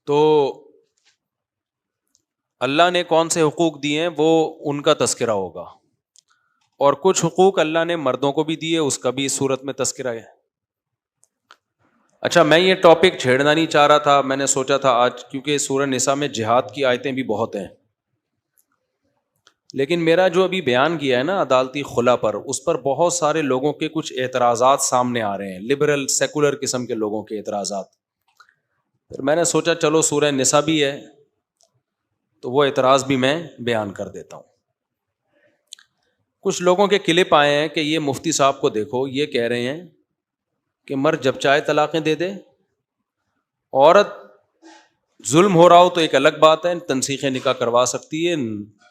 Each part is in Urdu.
تو اللہ نے کون سے حقوق دیے ہیں وہ ان کا تذکرہ ہوگا، اور کچھ حقوق اللہ نے مردوں کو بھی دیے، اس کا بھی اس صورت میں تذکرہ ہے۔ اچھا، میں یہ ٹاپک چھیڑنا نہیں چاہ رہا تھا، میں نے سوچا تھا آج کیونکہ سورہ نساء میں جہاد کی آیتیں بھی بہت ہیں، لیکن میرا جو ابھی بیان کیا ہے نا عدالتی خلا پر، اس پر بہت سارے لوگوں کے کچھ اعتراضات سامنے آ رہے ہیں، لبرل سیکولر قسم کے لوگوں کے اعتراضات۔ پھر میں نے سوچا چلو سورہ نساء بھی ہے تو وہ اعتراض بھی میں بیان کر دیتا ہوں۔ کچھ لوگوں کے کلپ آئے ہیں کہ یہ مفتی صاحب کو دیکھو، یہ کہہ رہے ہیں کہ مرد جب چاہے طلاقیں دے دے، عورت ظلم ہو رہا ہو تو ایک الگ بات ہے، تنسیخ نکاح کروا سکتی ہے،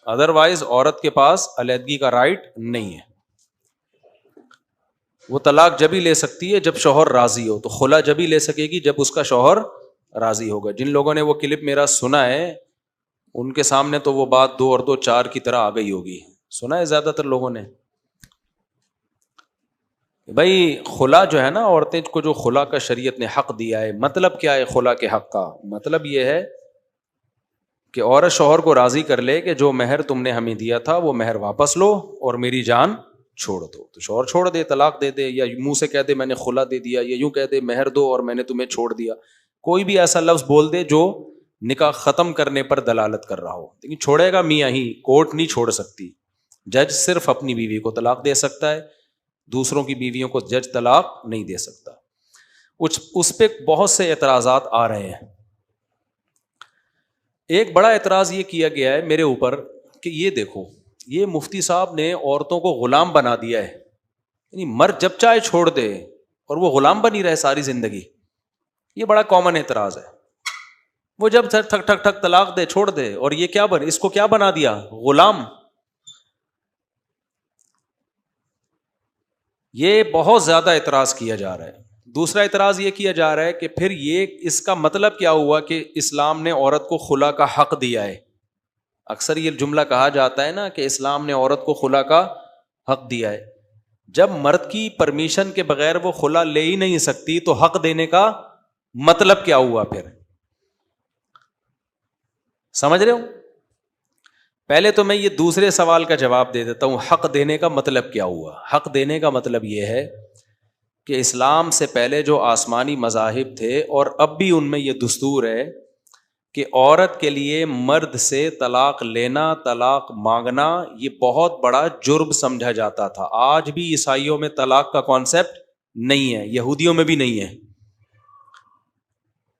ادروائز عورت کے پاس علیحدگی کا رائٹ نہیں ہے۔ وہ طلاق جب ہی لے سکتی ہے جب شوہر راضی ہو، تو خلا جب ہی لے سکے گی جب اس کا شوہر راضی ہوگا۔ جن لوگوں نے وہ کلپ میرا سنا ہے ان کے سامنے تو وہ بات 2 اور 2 4 کی طرح آ گئی ہوگی، سنا ہے زیادہ تر لوگوں نے۔ بھائی خلا جو ہے نا، عورتیں کو جو خلا کا شریعت نے حق دیا ہے، مطلب کیا ہے خلا کے حق کا؟ مطلب یہ ہے کہ عورت شوہر کو راضی کر لے کہ جو مہر تم نے ہمیں دیا تھا وہ مہر واپس لو اور میری جان چھوڑ دو، تو شوہر چھوڑ دے، طلاق دے دے، یا منہ سے کہہ دے میں نے خلا دے دیا، یا یوں کہہ دے مہر دو اور میں نے تمہیں چھوڑ دیا۔ کوئی بھی ایسا لفظ بول دے جو نکاح ختم کرنے پر دلالت کر رہا ہو، لیکن چھوڑے گا میاں ہی، کورٹ نہیں چھوڑ سکتی۔ جج صرف اپنی بیوی کو طلاق دے سکتا ہے، دوسروں کی بیویوں کو جج طلاق نہیں دے سکتا۔ اس پہ بہت سے اعتراضات آ رہے ہیں۔ ایک بڑا اعتراض یہ کیا گیا ہے میرے اوپر کہ یہ دیکھو، یہ مفتی صاحب نے عورتوں کو غلام بنا دیا ہے، یعنی مرد جب چاہے چھوڑ دے اور وہ غلام بنی رہے ساری زندگی۔ یہ بڑا کامن اعتراض ہے، وہ جب ٹھک ٹھک ٹھک طلاق دے چھوڑ دے، اور یہ کیا اس کو کیا بنا دیا؟ غلام۔ یہ بہت زیادہ اعتراض کیا جا رہا ہے۔ دوسرا اعتراض یہ کیا جا رہا ہے کہ پھر یہ اس کا مطلب کیا ہوا کہ اسلام نے عورت کو خلا کا حق دیا ہے؟ اکثر یہ جملہ کہا جاتا ہے نا کہ اسلام نے عورت کو خلا کا حق دیا ہے۔ جب مرد کی پرمیشن کے بغیر وہ خلا لے ہی نہیں سکتی تو حق دینے کا مطلب کیا ہوا پھر؟ سمجھ رہے ہو؟ پہلے تو میں یہ دوسرے سوال کا جواب دے دیتا ہوں، حق دینے کا مطلب کیا ہوا؟ حق دینے کا مطلب یہ ہے کہ اسلام سے پہلے جو آسمانی مذاہب تھے اور اب بھی ان میں یہ دستور ہے کہ عورت کے لیے مرد سے طلاق لینا، طلاق مانگنا یہ بہت بڑا جرم سمجھا جاتا تھا۔ آج بھی عیسائیوں میں طلاق کا کانسیپٹ نہیں ہے، یہودیوں میں بھی نہیں ہے۔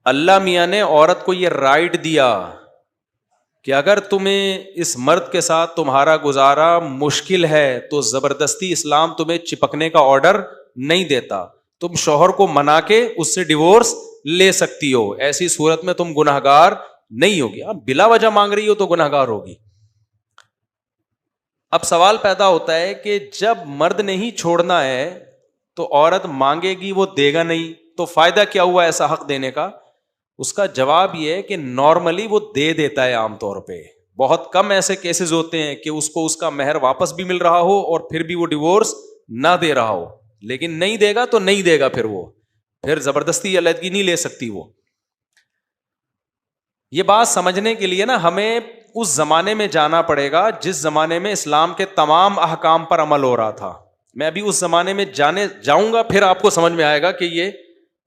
اللہ میاں نے عورت کو یہ رائٹ دیا کہ اگر تمہیں اس مرد کے ساتھ تمہارا گزارا مشکل ہے تو زبردستی اسلام تمہیں چپکنے کا آرڈر نہیں دیتا، تم شوہر کو منا کے اس سے ڈیورس لے سکتی ہو، ایسی صورت میں تم گنہگار نہیں ہوگی۔ اب بلا وجہ مانگ رہی ہو تو گنہگار ہوگی۔ اب سوال پیدا ہوتا ہے کہ جب مرد نے ہی چھوڑنا ہے تو عورت مانگے گی، وہ دے گا نہیں، تو فائدہ کیا ہوا ایسا حق دینے کا؟ اس کا جواب یہ ہے کہ نارملی وہ دے دیتا ہے، عام طور پہ بہت کم ایسے کیسز ہوتے ہیں کہ اس کو اس کا مہر واپس بھی مل رہا ہو اور پھر بھی وہ ڈیورس نہ دے رہا ہو، لیکن نہیں دے گا تو نہیں دے گا، پھر زبردستی علیحدگی نہیں لے سکتی وہ۔ یہ بات سمجھنے کے لیے نا ہمیں اس زمانے میں جانا پڑے گا جس زمانے میں اسلام کے تمام احکام پر عمل ہو رہا تھا۔ میں ابھی اس زمانے میں جاؤں گا، پھر آپ کو سمجھ میں آئے گا کہ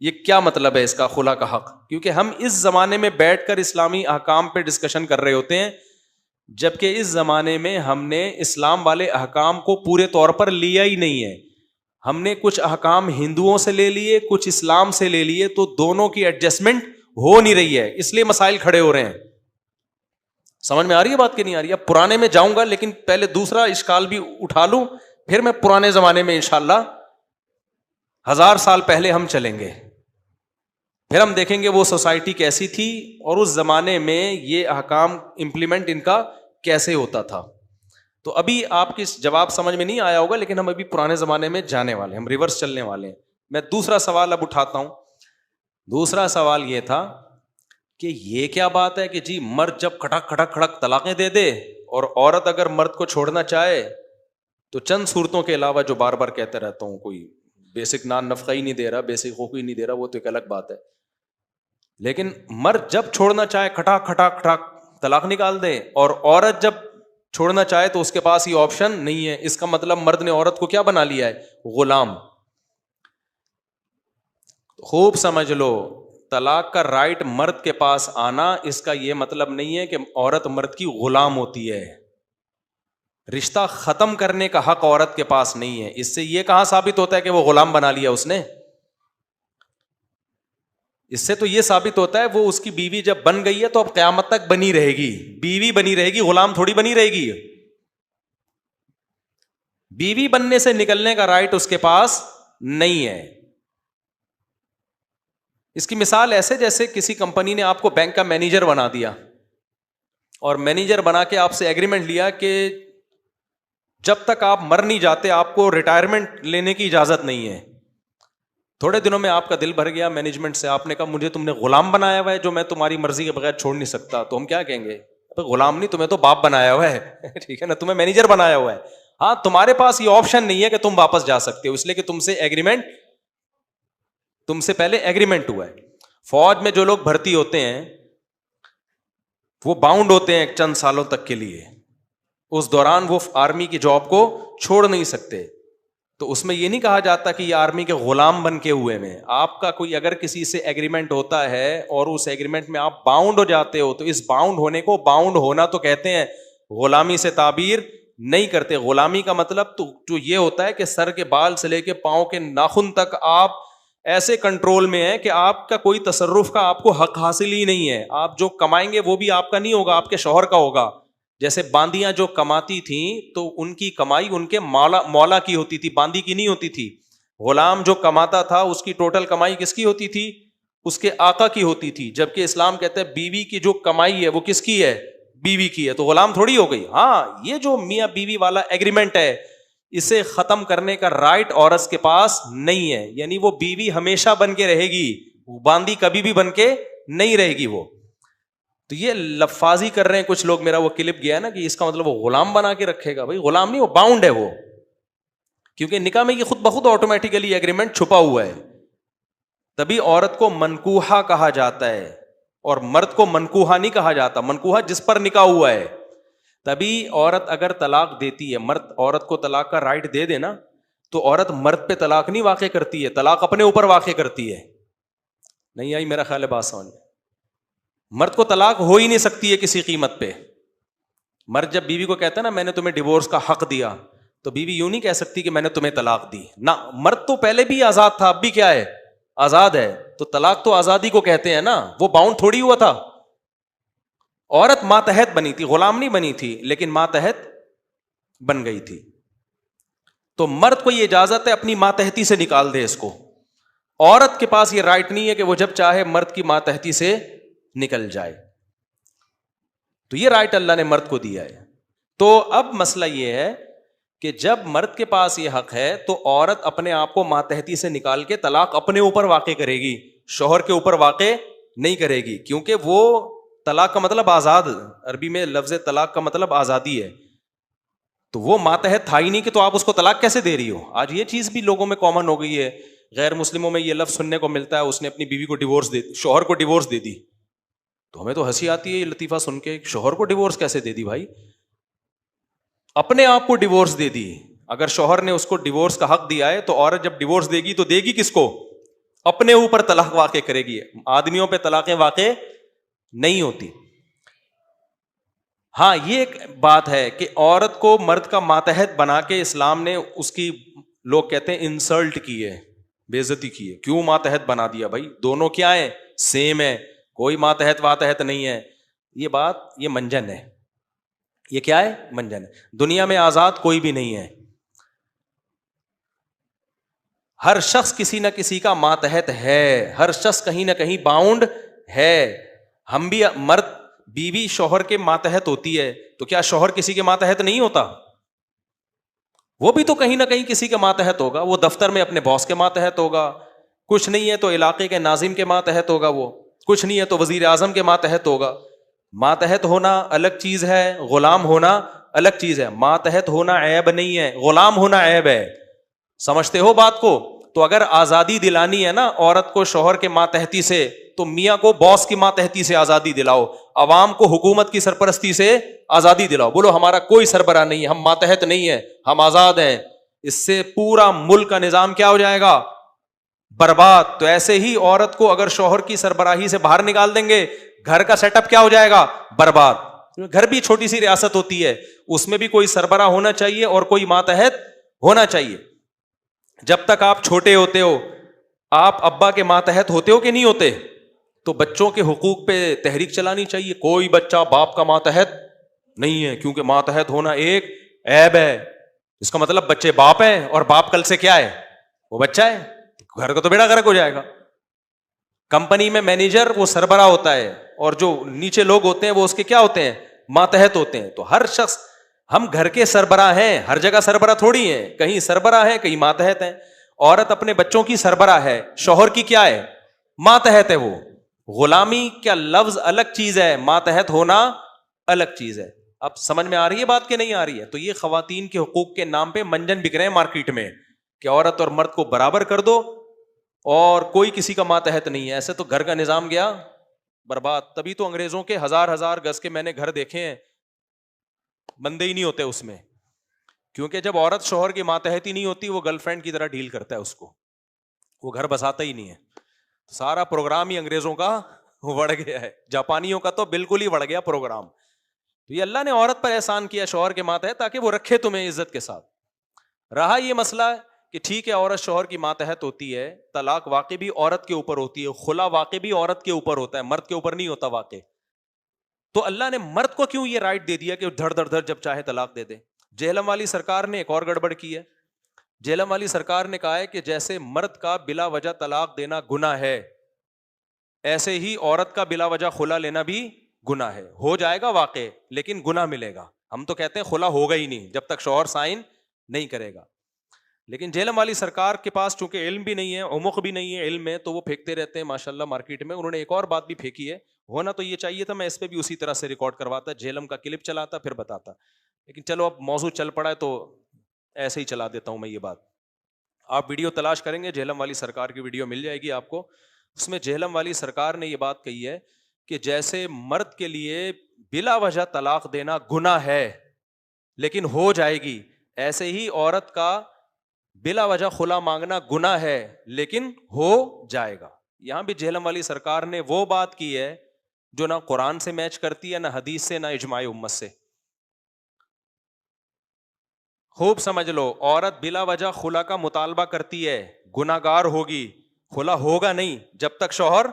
یہ کیا مطلب ہے اس کا خلا کا حق، کیونکہ ہم اس زمانے میں بیٹھ کر اسلامی احکام پہ ڈسکشن کر رہے ہوتے ہیں، جبکہ اس زمانے میں ہم نے اسلام والے احکام کو پورے طور پر لیا ہی نہیں ہے۔ ہم نے کچھ احکام ہندوؤں سے لے لیے، کچھ اسلام سے لے لیے، تو دونوں کی ایڈجسٹمنٹ ہو نہیں رہی ہے، اس لیے مسائل کھڑے ہو رہے ہیں۔ سمجھ میں آ رہی ہے بات کہ نہیں آ رہی؟ اب پرانے میں جاؤں گا، لیکن پہلے دوسرا اشکال بھی اٹھا لوں، پھر میں پرانے زمانے میں انشاءاللہ 1000 سال پہلے ہم چلیں گے، پھر ہم دیکھیں گے وہ سوسائٹی کیسی تھی اور اس زمانے میں یہ احکام امپلیمنٹ ان کا کیسے ہوتا تھا۔ تو ابھی آپ کی جواب سمجھ میں نہیں آیا ہوگا، لیکن ہم ابھی پرانے زمانے میں جانے والے ہیں، ہم ریورس چلنے والے ہیں۔ میں دوسرا سوال اب اٹھاتا ہوں۔ دوسرا سوال یہ تھا کہ یہ کیا بات ہے کہ جی مرد جب کھڑک کھڑک کھڑک طلاقیں دے دے اور عورت اگر مرد کو چھوڑنا چاہے تو چند صورتوں کے علاوہ جو بار بار کہتے رہتا ہوں، کوئی بیسک نان نفقہ ہی نہیں دے رہا, بیسک حقوق ہی نہیں دے رہا, وہ تو ایک الگ بات ہے. لیکن مرد جب چھوڑنا چاہے کھٹا کھٹا کھٹا طلاق نکال دے, اور عورت جب چھوڑنا چاہے تو اس کے پاس یہ آپشن نہیں ہے. اس کا مطلب مرد نے عورت کو کیا بنا لیا ہے؟ غلام. خوب سمجھ لو, طلاق کا رائٹ مرد کے پاس آنا اس کا یہ مطلب نہیں ہے کہ عورت مرد کی غلام ہوتی ہے. رشتہ ختم کرنے کا حق عورت کے پاس نہیں ہے. اس سے یہ کہاں ثابت ہوتا ہے کہ وہ غلام بنا لیا اس نے؟ اس سے تو یہ ثابت ہوتا ہے وہ اس کی بیوی جب بن گئی ہے تو اب قیامت تک بنی رہے گی, بیوی بنی رہے گی, غلام تھوڑی بنی رہے گی. بیوی بننے سے نکلنے کا رائٹ اس کے پاس نہیں ہے. اس کی مثال ایسے جیسے کسی کمپنی نے آپ کو بینک کا مینیجر بنا دیا, اور مینیجر بنا کے آپ سے ایگریمنٹ لیا کہ جب تک آپ مر نہیں جاتے آپ کو ریٹائرمنٹ لینے کی اجازت نہیں ہے. تھوڑے دنوں میں آپ کا دل بھر گیا مینجمنٹ سے, آپ نے کہا مجھے تم نے غلام بنایا ہوا ہے جو میں تمہاری مرضی کے بغیر چھوڑ نہیں سکتا. تو ہم کیا کہیں گے؟ غلام نہیں, تمہیں تو باپ بنایا ہوا ہے, ٹھیک ہے نا, تمہیں مینیجر بنایا ہوا ہے. ہاں تمہارے پاس یہ آپشن نہیں ہے کہ تم واپس جا سکتے ہو, اس لیے کہ تم سے پہلے ایگریمنٹ ہوا ہے. فوج میں جو لوگ بھرتی ہوتے ہیں وہ باؤنڈ ہوتے ہیں چند سالوں تک کے لیے, اس دوران وہ آرمی کی جاب کو چھوڑ نہیں سکتے. تو اس میں یہ نہیں کہا جاتا کہ یہ آرمی کے غلام بن کے ہوئے میں. آپ کا کوئی اگر کسی سے ایگریمنٹ ہوتا ہے اور اس ایگریمنٹ میں آپ باؤنڈ ہو جاتے ہو, تو اس باؤنڈ ہونے کو باؤنڈ ہونا تو کہتے ہیں, غلامی سے تعبیر نہیں کرتے. غلامی کا مطلب تو جو یہ ہوتا ہے کہ سر کے بال سے لے کے پاؤں کے ناخن تک آپ ایسے کنٹرول میں ہیں کہ آپ کا کوئی تصرف کا آپ کو حق حاصل ہی نہیں ہے. آپ جو کمائیں گے وہ بھی آپ کا نہیں ہوگا, آپ کے شوہر کا ہوگا. جیسے باندیاں جو کماتی تھیں تو ان کی کمائی ان کے مولا کی ہوتی تھی, باندی کی نہیں ہوتی تھی. غلام جو کماتا تھا اس کی ٹوٹل کمائی کس کی ہوتی تھی؟ اس کے آقا کی ہوتی تھی. جبکہ اسلام کہتا ہے بیوی کی جو کمائی ہے وہ کس کی ہے؟ بیوی کی ہے. تو غلام تھوڑی ہو گئی. ہاں یہ جو میاں بیوی والا ایگریمنٹ ہے اسے ختم کرنے کا رائٹ عورت کے پاس نہیں ہے. یعنی وہ بیوی ہمیشہ بن کے رہے گی, باندی کبھی بھی بن کے نہیں رہے گی وہ. تو یہ لفاظی کر رہے ہیں کچھ لوگ, میرا وہ کلپ گیا نا کہ اس کا مطلب وہ غلام بنا کے رکھے گا. بھائی غلام نہیں, وہ باؤنڈ ہے وہ, کیونکہ نکاح میں یہ خود بخود آٹومیٹیکلی ایگریمنٹ چھپا ہوا ہے. تبھی عورت کو منکوحہ کہا جاتا ہے اور مرد کو منکوحہ نہیں کہا جاتا. منکوحہ جس پر نکاح ہوا ہے. تبھی عورت اگر طلاق دیتی ہے, مرد عورت کو طلاق کا رائٹ دے دے نا, تو عورت مرد پہ طلاق نہیں واقع کرتی ہے, طلاق اپنے اوپر واقع کرتی ہے. نہیں آئی میرا خیال ہے بات سمجھ میں؟ مرد کو طلاق ہو ہی نہیں سکتی ہے کسی قیمت پہ. مرد جب بیوی کو کہتا ہے نا میں نے تمہیں ڈیورس کا حق دیا, تو بیوی یوں نہیں کہہ سکتی کہ میں نے تمہیں طلاق دی. نہ, مرد تو پہلے بھی آزاد تھا, اب بھی کیا ہے؟ آزاد ہے. تو طلاق تو آزادی کو کہتے ہیں نا, وہ باؤنڈ تھوڑی ہوا تھا. عورت ماتحت بنی تھی, غلام نہیں بنی تھی, لیکن ماتحت بن گئی تھی. تو مرد کو یہ اجازت ہے اپنی ماتحتی سے نکال دے اس کو. عورت کے پاس یہ رائٹ نہیں ہے کہ وہ جب چاہے مرد کی ماتحتی سے نکل جائے. تو یہ رائٹ اللہ نے مرد کو دیا ہے. تو اب مسئلہ یہ ہے کہ جب مرد کے پاس یہ حق ہے تو عورت اپنے آپ کو ماتحتی سے نکال کے طلاق اپنے اوپر واقع کرے گی, شوہر کے اوپر واقع نہیں کرے گی. کیونکہ وہ طلاق کا مطلب آزاد, عربی میں لفظ طلاق کا مطلب آزادی ہے. تو وہ ماتحت تھا ہی نہیں کہ تو آپ اس کو طلاق کیسے دے رہی ہو. آج یہ چیز بھی لوگوں میں کامن ہو گئی ہے, غیر مسلموں میں یہ لفظ سننے کو ملتا ہے, اس نے اپنی بیوی کو ڈیورس دے, شوہر کو ڈیورس دے دی. تو ہمیں تو ہنسی آتی ہے یہ لطیفہ سن کے, شوہر کو ڈیورس کیسے دے دی بھائی؟ اپنے آپ کو ڈیورس دے دی. اگر شوہر نے اس کو ڈیورس کا حق دیا ہے تو عورت جب ڈیورس دے گی تو دے گی کس کو؟ اپنے اوپر طلاق واقع کرے گی. آدمیوں پہ طلاقیں واقع نہیں ہوتی. ہاں یہ ایک بات ہے کہ عورت کو مرد کا ماتحت بنا کے اسلام نے اس کی, لوگ کہتے ہیں انسلٹ کی ہے, بے عزتی کی ہے. کیوں ماتحت بنا دیا بھائی؟ دونوں کیا ہیں؟ سیم ہے, کوئی ماتحت واتحت نہیں ہے. یہ بات, یہ منجن ہے. یہ کیا ہے؟ منجن ہے. دنیا میں آزاد کوئی بھی نہیں ہے. ہر شخص کسی نہ کسی کا ماتحت ہے, ہر شخص کہیں نہ کہیں باؤنڈ ہے. ہم بھی, مرد بیوی شوہر کے ماتحت ہوتی ہے, تو کیا شوہر کسی کے ماتحت نہیں ہوتا؟ وہ بھی تو کہیں نہ کہیں کسی کے ماتحت ہوگا. وہ دفتر میں اپنے باس کے ماتحت ہوگا, کچھ نہیں ہے تو علاقے کے ناظم کے ماتحت ہوگا, وہ کچھ نہیں ہے تو وزیر اعظم کے ماتحت ہوگا. ماتحت ہونا الگ چیز ہے, غلام ہونا الگ چیز ہے. ماتحت ہونا عیب نہیں ہے, غلام ہونا عیب ہے. سمجھتے ہو بات کو؟ تو اگر آزادی دلانی ہے نا عورت کو شوہر کے ماتحتی سے، تو میاں کو باس کی ماتحتی سے آزادی دلاؤ، عوام کو حکومت کی سرپرستی سے آزادی دلاؤ، بولو ہمارا کوئی سربراہ نہیں ہے، ہم ماتحت نہیں ہیں، ہم آزاد ہیں. اس سے پورا ملک کا نظام کیا ہو جائے گا؟ برباد. تو ایسے ہی عورت کو اگر شوہر کی سربراہی سے باہر نکال دیں گے، گھر کا سیٹ اپ کیا ہو جائے گا؟ برباد. گھر بھی چھوٹی سی ریاست ہوتی ہے، اس میں بھی کوئی سربراہ ہونا چاہیے اور کوئی ماتحت ہونا چاہیے. جب تک آپ چھوٹے ہوتے ہو، آپ ابا کے ماتحت ہوتے ہو کہ نہیں ہوتے؟ تو بچوں کے حقوق پہ تحریک چلانی چاہیے. کوئی بچہ باپ کا ماتحت نہیں ہے، کیونکہ ماتحت ہونا ایک عیب ہے. اس کا مطلب بچے باپ ہیں اور باپ کل سے کیا ہے؟ وہ بچہ ہے. گھر کا تو بیڑا غرق ہو جائے گا. کمپنی میں مینیجر وہ سربراہ ہوتا ہے، اور جو نیچے لوگ ہوتے ہیں وہ اس کے کیا ہوتے ہیں؟ ماتحت ہوتے ہیں. تو ہر شخص، ہم گھر کے سربراہ ہیں، ہر جگہ سربراہ تھوڑی ہیں، کہیں سربراہ ہے کہیں ماتحت ہیں. عورت اپنے بچوں کی سربراہ ہے، شوہر کی کیا ہے؟ ماتحت ہے. وہ غلامی کا لفظ الگ چیز ہے، ماتحت ہونا الگ چیز ہے. اب سمجھ میں آ رہی ہے بات کہ نہیں آ رہی ہے؟ تو یہ خواتین کے حقوق کے نام پہ منجن بک رہے ہیں مارکیٹ میں کہ عورت اور مرد کو برابر کر دو اور کوئی کسی کا ماتحت نہیں ہے. ایسے تو گھر کا نظام گیا برباد. تبھی تو انگریزوں کے ہزار ہزار گز کے میں نے گھر دیکھے ہیں، بندے ہی نہیں ہوتے اس میں، کیونکہ جب عورت شوہر کی ماتحت ہی نہیں ہوتی، وہ گرل فرینڈ کی طرح ڈیل کرتا ہے اس کو، وہ گھر بساتا ہی نہیں ہے. سارا پروگرام ہی انگریزوں کا بڑھ گیا ہے. جاپانیوں کا تو بالکل ہی بڑھ گیا پروگرام. تو یہ اللہ نے عورت پر احسان کیا شوہر کے ماتحت، تاکہ وہ رکھے تمہیں عزت کے ساتھ. رہا یہ مسئلہ کہ ٹھیک ہے عورت شوہر کی ماتحت ہوتی ہے، طلاق واقع بھی عورت کے اوپر ہوتی ہے، خلا واقع بھی عورت کے اوپر ہوتا ہے، مرد کے اوپر نہیں ہوتا واقع. تو اللہ نے مرد کو کیوں یہ رائٹ دے دیا کہ دھڑ دھڑ دھڑ جب چاہے طلاق دے دے؟ جہلم والی سرکار نے ایک اور گڑبڑ کی ہے. جہلم والی سرکار نے کہا ہے کہ جیسے مرد کا بلا وجہ طلاق دینا گناہ ہے، ایسے ہی عورت کا بلا وجہ خلا لینا بھی گناہ ہے. ہو جائے گا واقع لیکن گناہ ملے گا. ہم تو کہتے ہیں خلا ہوگا ہی نہیں جب تک شوہر سائن نہیں کرے گا. لیکن جہلم والی سرکار کے پاس چونکہ علم بھی نہیں ہے، عمق بھی نہیں ہے علم میں، تو وہ پھینکتے رہتے ہیں ماشاءاللہ مارکیٹ میں. انہوں نے ایک اور بات بھی پھینکی ہے، ہونا تو یہ چاہیے تھا میں اس پہ بھی اسی طرح سے ریکارڈ کرواتا، جہلم کا کلپ چلاتا پھر بتاتا، لیکن چلو اب موضوع چل پڑا ہے تو ایسے ہی چلا دیتا ہوں میں یہ بات. آپ ویڈیو تلاش کریں گے جہلم والی سرکار کی ویڈیو مل جائے گی آپ کو. اس میں جہلم والی سرکار نے یہ بات کہی ہے کہ جیسے مرد کے لیے بلا وجہ طلاق دینا گناہ ہے لیکن ہو جائے گی، ایسے ہی عورت کا بلا وجہ خلا مانگنا گناہ ہے لیکن ہو جائے گا. یہاں بھی جہلم والی سرکار نے وہ بات کی ہے جو نہ قرآن سے میچ کرتی ہے، نہ حدیث سے، نہ اجماع امت سے. خوب سمجھ لو، عورت بلا وجہ خلا کا مطالبہ کرتی ہے، گناہگار ہوگی. خلا ہوگا نہیں جب تک شوہر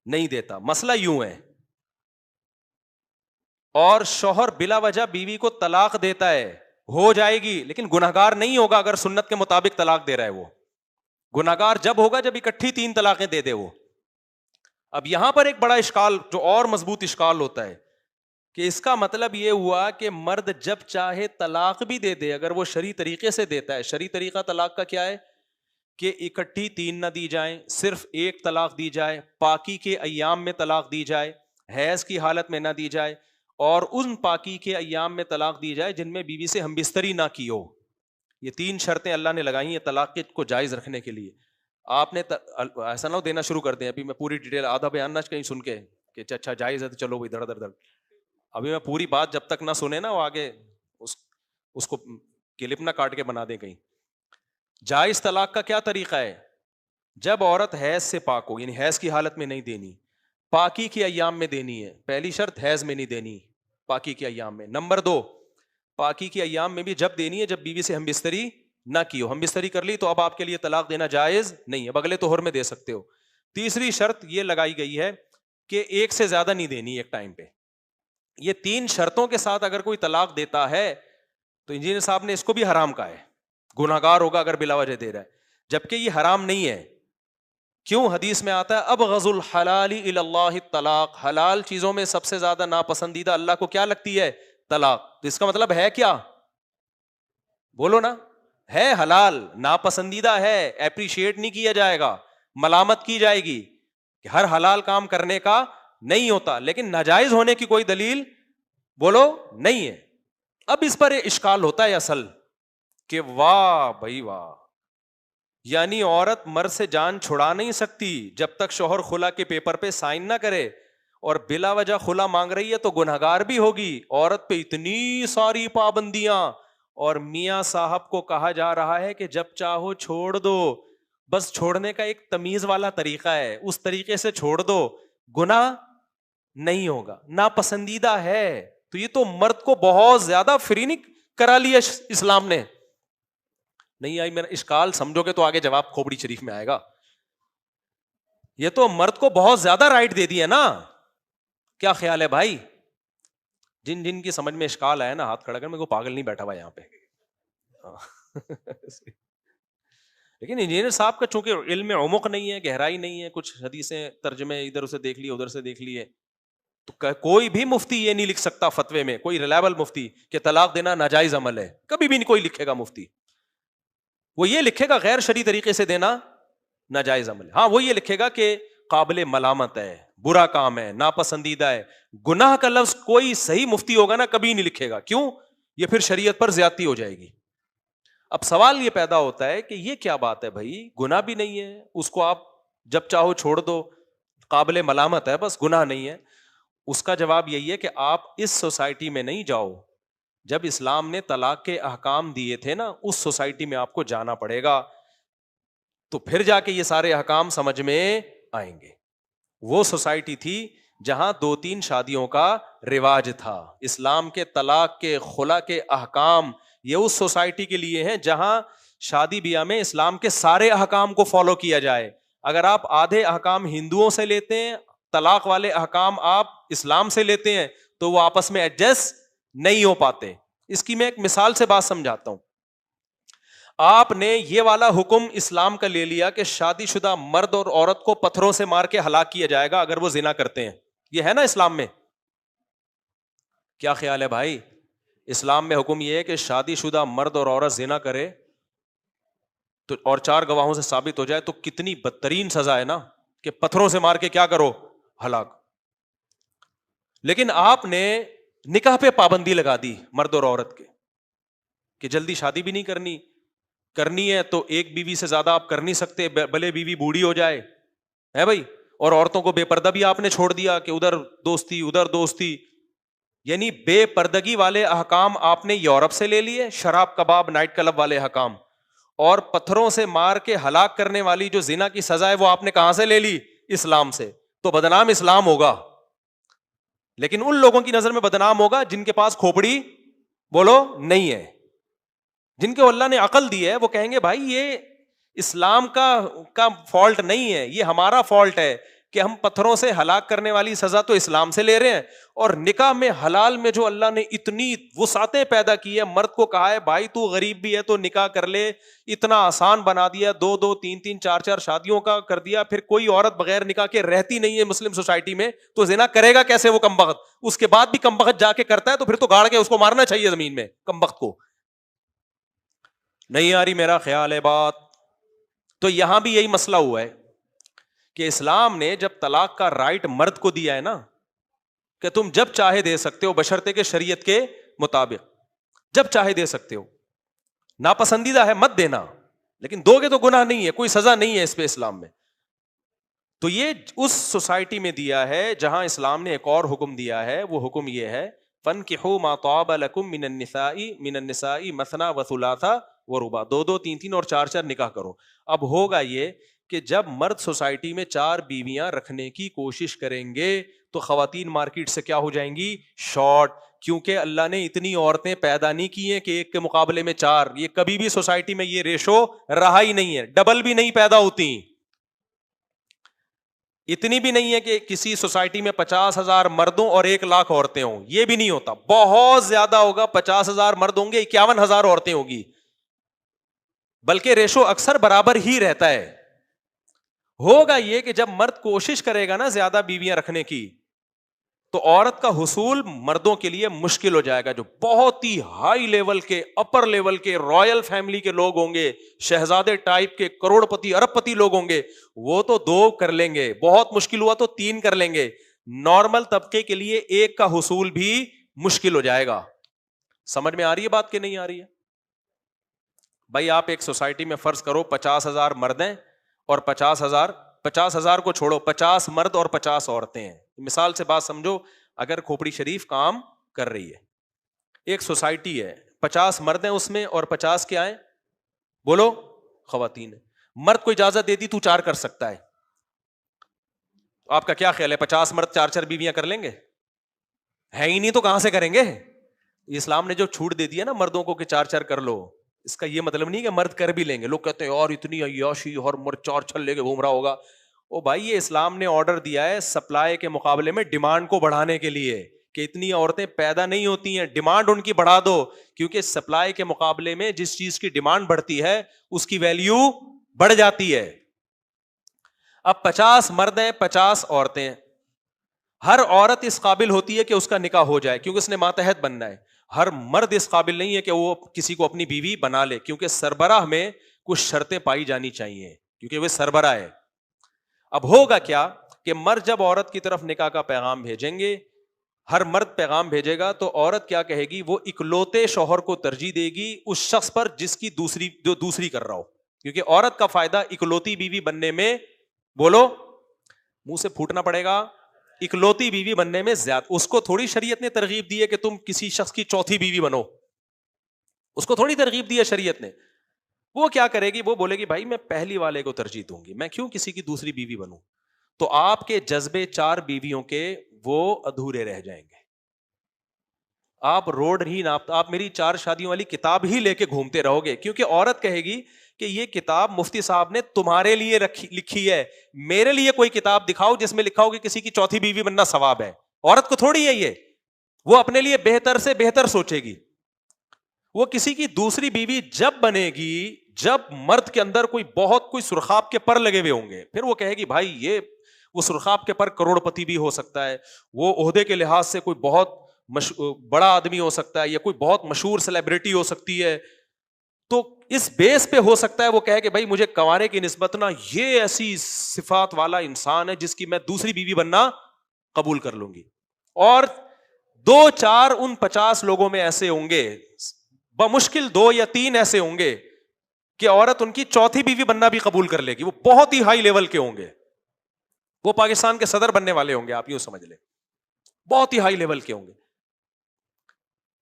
نہیں دیتا. مسئلہ یوں ہے، اور شوہر بلا وجہ بیوی کو طلاق دیتا ہے، ہو جائے گی لیکن گناہگار نہیں ہوگا اگر سنت کے مطابق طلاق دے رہا ہے. وہ گناہگار جب ہوگا جب اکٹھی 3 طلاقیں دے دے وہ. اب یہاں پر ایک بڑا اشکال جو اور مضبوط اشکال ہوتا ہے کہ اس کا مطلب یہ ہوا کہ مرد جب چاہے طلاق بھی دے دے اگر وہ شرعی طریقے سے دیتا ہے. شرعی طریقہ طلاق کا کیا ہے کہ اکٹھی 3 نہ دی جائیں، صرف ایک طلاق دی جائے، پاکی کے ایام میں طلاق دی جائے، حیض کی حالت میں نہ دی جائے، اور ان پاکی کے ایام میں طلاق دی جائے جن میں بیوی سے ہم بستری نہ کی ہو. یہ 3 شرطیں اللہ نے لگائی ہیں طلاق کو جائز رکھنے کے لیے. آپ نے ایسا نہ دینا شروع کر دیں، ابھی میں پوری ڈیٹیل آدھا بیان نہ کہیں سن کے کہ اچھا جائز ہے تو چلو بھائی دھڑ دھڑ دھڑ. ابھی میں پوری بات جب تک نہ سنے نا وہ آگے اس کو کلپ نہ کاٹ کے بنا دیں کہیں. جائز طلاق کا کیا طریقہ ہے؟ جب عورت حیض سے پاک ہو، یعنی حیض کی حالت میں نہیں دینی، پاکی کے ایام میں دینی ہے. پہلی شرط حیض میں نہیں دینی، پاکی کے ایام میں. نمبر 2، پاکی کے ایام میں بھی جب دینی ہے جب بیوی سے ہم بستری نہ کی ہو. ہم بستری کر لی تو اب آپ کے لیے طلاق دینا جائز نہیں ہے، اگلے طہر میں دے سکتے ہو. تیسری شرط یہ لگائی گئی ہے کہ ایک سے زیادہ نہیں دینی ایک ٹائم پہ. یہ 3 شرطوں کے ساتھ اگر کوئی طلاق دیتا ہے تو انجینئر صاحب نے اس کو بھی حرام کہا ہے، گناہگار ہوگا اگر بلا وجہ دے رہا ہے، جبکہ یہ حرام نہیں ہے. کیوں؟ حدیث میں آتا ہے ابغض الحلال الی اللہ الطلاق، حلال چیزوں میں سب سے زیادہ ناپسندیدہ اللہ کو کیا لگتی ہے؟ طلاق. تو اس کا مطلب ہے کیا؟ بولو نا. ہے حلال، ناپسندیدہ ہے، اپریشیٹ نہیں کیا جائے گا، ملامت کی جائے گی کہ ہر حلال کام کرنے کا نہیں ہوتا، لیکن ناجائز ہونے کی کوئی دلیل بولو نہیں ہے. اب اس پر اشکال ہوتا ہے اصل کہ واہ بھائی واہ، یعنی عورت مرد سے جان چھڑا نہیں سکتی جب تک شوہر خلا کے پیپر پہ سائن نہ کرے, اور بلا وجہ خلا مانگ رہی ہے تو گنہگار بھی ہوگی. عورت پہ اتنی ساری پابندیاں, اور میاں صاحب کو کہا جا رہا ہے کہ جب چاہو چھوڑ دو. بس چھوڑنے کا ایک تمیز والا طریقہ ہے, اس طریقے سے چھوڑ دو, گناہ نہیں ہوگا, ناپسندیدہ ہے. تو یہ تو مرد کو بہت زیادہ فری نہیں کرا لیا اسلام نے. نہیں آئی میرا اشکال سمجھو گے تو آگے جواب کھوپڑی شریف میں آئے گا. یہ تو مرد کو بہت زیادہ رائٹ دے دیا نا. کیا خیال ہے بھائی؟ جن جن کی سمجھ میں اشکال آیا نا ہاتھ کھڑا کر, میرے کو پاگل نہیں بیٹھا ہوا یہاں پہ. لیکن انجینئر صاحب کا چونکہ علم عمق نہیں ہے, گہرائی نہیں ہے, کچھ حدیثیں ترجمے ادھر سے دیکھ لیے ادھر سے دیکھ لیے, تو کوئی بھی مفتی یہ نہیں لکھ سکتا فتوے میں, کوئی ریلائبل مفتی, کہ طلاق دینا ناجائز عمل ہے. کبھی بھی نہیں کوئی لکھے گا مفتی. وہ یہ لکھے گا غیر شرعی طریقے سے دینا ناجائز عمل ہے. ہاں وہ یہ لکھے گا کہ قابل ملامت ہے, برا کام ہے, ناپسندیدہ ہے. گناہ کا لفظ کوئی صحیح مفتی ہوگا نا کبھی نہیں لکھے گا. کیوں؟ یہ پھر شریعت پر زیادتی ہو جائے گی. اب سوال یہ پیدا ہوتا ہے کہ یہ کیا بات ہے بھائی, گناہ بھی نہیں ہے, اس کو آپ جب چاہو چھوڑ دو, قابل ملامت ہے, بس گناہ نہیں ہے. اس کا جواب یہی ہے کہ آپ اس سوسائٹی میں نہیں جاؤ جب اسلام نے طلاق کے احکام دیے تھے نا, اس سوسائٹی میں آپ کو جانا پڑے گا, تو پھر جا کے یہ سارے احکام سمجھ میں آئیں گے. وہ سوسائٹی تھی جہاں 2-3 شادیوں کا رواج تھا. اسلام کے طلاق کے خلا کے احکام یہ اس سوسائٹی کے لیے ہیں جہاں شادی بیاہ میں اسلام کے سارے احکام کو فالو کیا جائے. اگر آپ آدھے احکام ہندوؤں سے لیتے ہیں, طلاق والے احکام آپ اسلام سے لیتے ہیں, تو وہ آپس میں ایڈجسٹ نہیں ہو پاتے. اس کی میں ایک مثال سے بات سمجھاتا ہوں. آپ نے یہ والا حکم اسلام کا لے لیا کہ شادی شدہ مرد اور عورت کو پتھروں سے مار کے ہلاک کیا جائے گا اگر وہ زنا کرتے ہیں. یہ ہے نا اسلام میں. کیا خیال ہے بھائی؟ اسلام میں حکم یہ ہے کہ شادی شدہ مرد اور عورت زنا کرے تو اور 4 گواہوں سے ثابت ہو جائے تو کتنی بدترین سزا ہے نا, کہ پتھروں سے مار کے کیا کرو, ہلاک. لیکن آپ نے نکاح پہ پابندی لگا دی مرد اور عورت کے, کہ جلدی شادی بھی نہیں کرنی ہے تو ایک بیوی سے زیادہ آپ کر نہیں سکتے, بھلے بیوی بوڑھی ہو جائے, ہے بھائی. اور عورتوں کو بے پردہ بھی آپ نے چھوڑ دیا کہ ادھر دوستی. یعنی بے پردگی والے احکام آپ نے یورپ سے لے لیے, شراب کباب نائٹ کلب والے احکام, اور پتھروں سے مار کے ہلاک کرنے والی جو زنا کی سزا ہے وہ آپ نے کہاں سے لے لی؟ اسلام سے. تو بدنام اسلام ہوگا, لیکن ان لوگوں کی نظر میں بدنام ہوگا جن کے پاس کھوپڑی بولو نہیں ہے, جن کو اللہ نے عقل دی ہے. وہ کہیں گے بھائی یہ اسلام کا فالٹ نہیں ہے, یہ ہمارا فالٹ ہے کہ ہم پتھروں سے ہلاک کرنے والی سزا تو اسلام سے لے رہے ہیں, اور نکاح میں حلال میں جو اللہ نے اتنی وسعتیں پیدا کی ہے, مرد کو کہا ہے بھائی تو غریب بھی ہے تو نکاح کر لے, اتنا آسان بنا دیا, 2-2 3-3 4-4 شادیوں کا کر دیا. پھر کوئی عورت بغیر نکاح کے رہتی نہیں ہے مسلم سوسائٹی میں, تو زنا کرے گا کیسے وہ کمبخت؟ اس کے بعد بھی کمبخت جا کے کرتا ہے تو پھر تو گاڑ کے اس کو مارنا چاہیے زمین میں کمبخت کو. نہیں آ رہی میرا خیال ہے بات؟ تو یہاں بھی یہی مسئلہ ہوا ہے کہ اسلام نے جب طلاق کا رائٹ مرد کو دیا ہے نا, کہ تم جب چاہے دے سکتے ہو بشرطے کہ شریعت کے مطابق جب چاہے دے سکتے ہو, ناپسندیدہ ہے مت دینا, لیکن دو گے تو گناہ نہیں ہے, کوئی سزا نہیں ہے اس پہ اسلام میں. تو یہ اس سوسائٹی میں دیا ہے جہاں اسلام نے ایک اور حکم دیا ہے. وہ حکم یہ ہے فَانْكِحُوا مَا طَابَ لَكُم مِّنَ النِّسَاءِ مَثْنَىٰ وَثُلَاثَ وَرُبَاع, 2-2 3-3 اور 4-4 نکاح کرو. اب ہوگا یہ کہ جب مرد سوسائٹی میں 4 بیویاں رکھنے کی کوشش کریں گے تو خواتین مارکیٹ سے کیا ہو جائیں گی؟ شارٹ. کیونکہ اللہ نے اتنی عورتیں پیدا نہیں کی ہیں کہ ایک کے مقابلے میں 4. یہ کبھی بھی سوسائٹی میں یہ ریشو رہا ہی نہیں ہے, ڈبل بھی نہیں پیدا ہوتی. اتنی بھی نہیں ہے کہ کسی سوسائٹی میں 50,000 مردوں اور 100,000 عورتیں ہوں, یہ بھی نہیں ہوتا. بہت زیادہ ہوگا, 50,000 مرد ہوں گے, 51,000 عورتیں ہوگی, بلکہ ریشو اکثر برابر ہی رہتا ہے. ہوگا یہ کہ جب مرد کوشش کرے گا نا زیادہ بیویاں رکھنے کی, تو عورت کا حصول مردوں کے لیے مشکل ہو جائے گا. جو بہت ہی ہائی لیول کے, اپر لیول کے, رائل فیملی کے لوگ ہوں گے, شہزادے ٹائپ کے, کروڑ پتی ارب پتی لوگ ہوں گے, وہ تو 2 کر لیں گے, بہت مشکل ہوا تو 3 کر لیں گے. نارمل طبقے کے لیے 1 کا حصول بھی مشکل ہو جائے گا. سمجھ میں آ رہی ہے بات کہ نہیں آ رہی ہے؟ بھائی آپ ایک سوسائٹی میں فرض کرو 50,000 مرد ہیں اور 50,000 کو چھوڑو 50 مرد اور 50 عورتیں ہیں. مثال سے بات سمجھو, اگر کھوپڑی شریف کام کر رہی ہے, ایک سوسائٹی ہے, 50 مرد ہیں اس میں اور 50 کیا ہیں, بولو, خواتین ہیں. مرد کو اجازت دے دی تو 4 کر سکتا ہے, آپ کا کیا خیال ہے 50 مرد 4 بیویاں کر لیں گے؟ ہے ہی نہیں تو کہاں سے کریں گے؟ اسلام نے جو چھوٹ دے دیا نا مردوں کو کہ 4 کر لو, اس کا یہ مطلب نہیں کہ مرد کر بھی لیں گے. لوگ کہتے ہیں اور اتنی عیاشی اور مرد 4 چھل لے کے گھوم رہا ہوگا. او بھائی, یہ اسلام نے آرڈر دیا ہے سپلائی کے مقابلے میں ڈیمانڈ کو بڑھانے کے لیے, کہ اتنی عورتیں پیدا نہیں ہوتی ہیں, ڈیمانڈ ان کی بڑھا دو, کیونکہ سپلائی کے مقابلے میں جس چیز کی ڈیمانڈ بڑھتی ہے اس کی ویلیو بڑھ جاتی ہے. اب 50 مرد ہیں 50 عورتیں ہیں, ہر عورت اس قابل ہوتی ہے کہ اس کا نکاح ہو جائے کیونکہ اس نے ماتحت بننا ہے. ہر مرد اس قابل نہیں ہے کہ وہ کسی کو اپنی بیوی بنا لے, کیونکہ سربراہ میں کچھ شرطیں پائی جانی چاہیے کیونکہ وہ سربراہ ہے. اب ہوگا کیا کہ مرد جب عورت کی طرف نکاح کا پیغام بھیجیں گے, ہر مرد پیغام بھیجے گا تو عورت کیا کہے گی, وہ اکلوتے شوہر کو ترجیح دے گی اس شخص پر جس کی دوسری کر رہا ہو, کیونکہ عورت کا فائدہ اکلوتی بیوی بننے میں, بولو, منہ سے پھوٹنا پڑے گا, اکلوتی بیوی بننے میں زیادہ. اس کو تھوڑی شریعت نے ترغیب دی ہے کہ تم کسی شخص کی چوتھی بیوی بنو, اس کو تھوڑی ترغیب دی ہے شریعت نے. وہ کیا کرے گی, وہ بولے گی بھائی میں پہلی والے کو ترجیح دوں گی, میں کیوں کسی کی دوسری بیوی بنوں. تو آپ کے جذبے 4 بیویوں کے وہ ادھورے رہ جائیں گے. آپ روڈ ہی نہ, آپ میری 4 شادیوں والی کتاب ہی لے کے گھومتے رہو گے, کیونکہ عورت کہے گی کہ یہ کتاب مفتی صاحب نے تمہارے لیے لکھی ہے, میرے لیے کوئی کتاب دکھاؤ جس میں لکھا ہو کہ کسی کی چوتھی بیوی بننا ثواب ہے. عورت کو تھوڑی ہے یہ, وہ اپنے لیے بہتر سے بہتر سوچے گی. وہ کسی کی دوسری بیوی جب بنے گی جب مرد کے اندر کوئی سرخاب کے پر لگے ہوئے ہوں گے, پھر وہ کہے گی بھائی یہ وہ سرخاب کے پر کروڑ پتی بھی ہو سکتا ہے, وہ عہدے کے لحاظ سے کوئی بہت بڑا آدمی ہو سکتا ہے, یا کوئی بہت مشہور سیلیبریٹی ہو سکتی ہے, تو اس بیس پہ ہو سکتا ہے وہ کہے کہ بھائی مجھے کنوارے کی نسبت نا یہ ایسی صفات والا انسان ہے جس کی میں دوسری بیوی بننا قبول کر لوں گی. اور 2-4 ان 50 لوگوں میں ایسے ہوں گے, بمشکل 2 یا 3 ایسے ہوں گے کہ عورت ان کی چوتھی بیوی بننا بھی قبول کر لے گی. وہ بہت ہی ہائی لیول کے ہوں گے, وہ پاکستان کے صدر بننے والے ہوں گے, آپ یوں سمجھ لیں, بہت ہی ہائی لیول کے ہوں گے.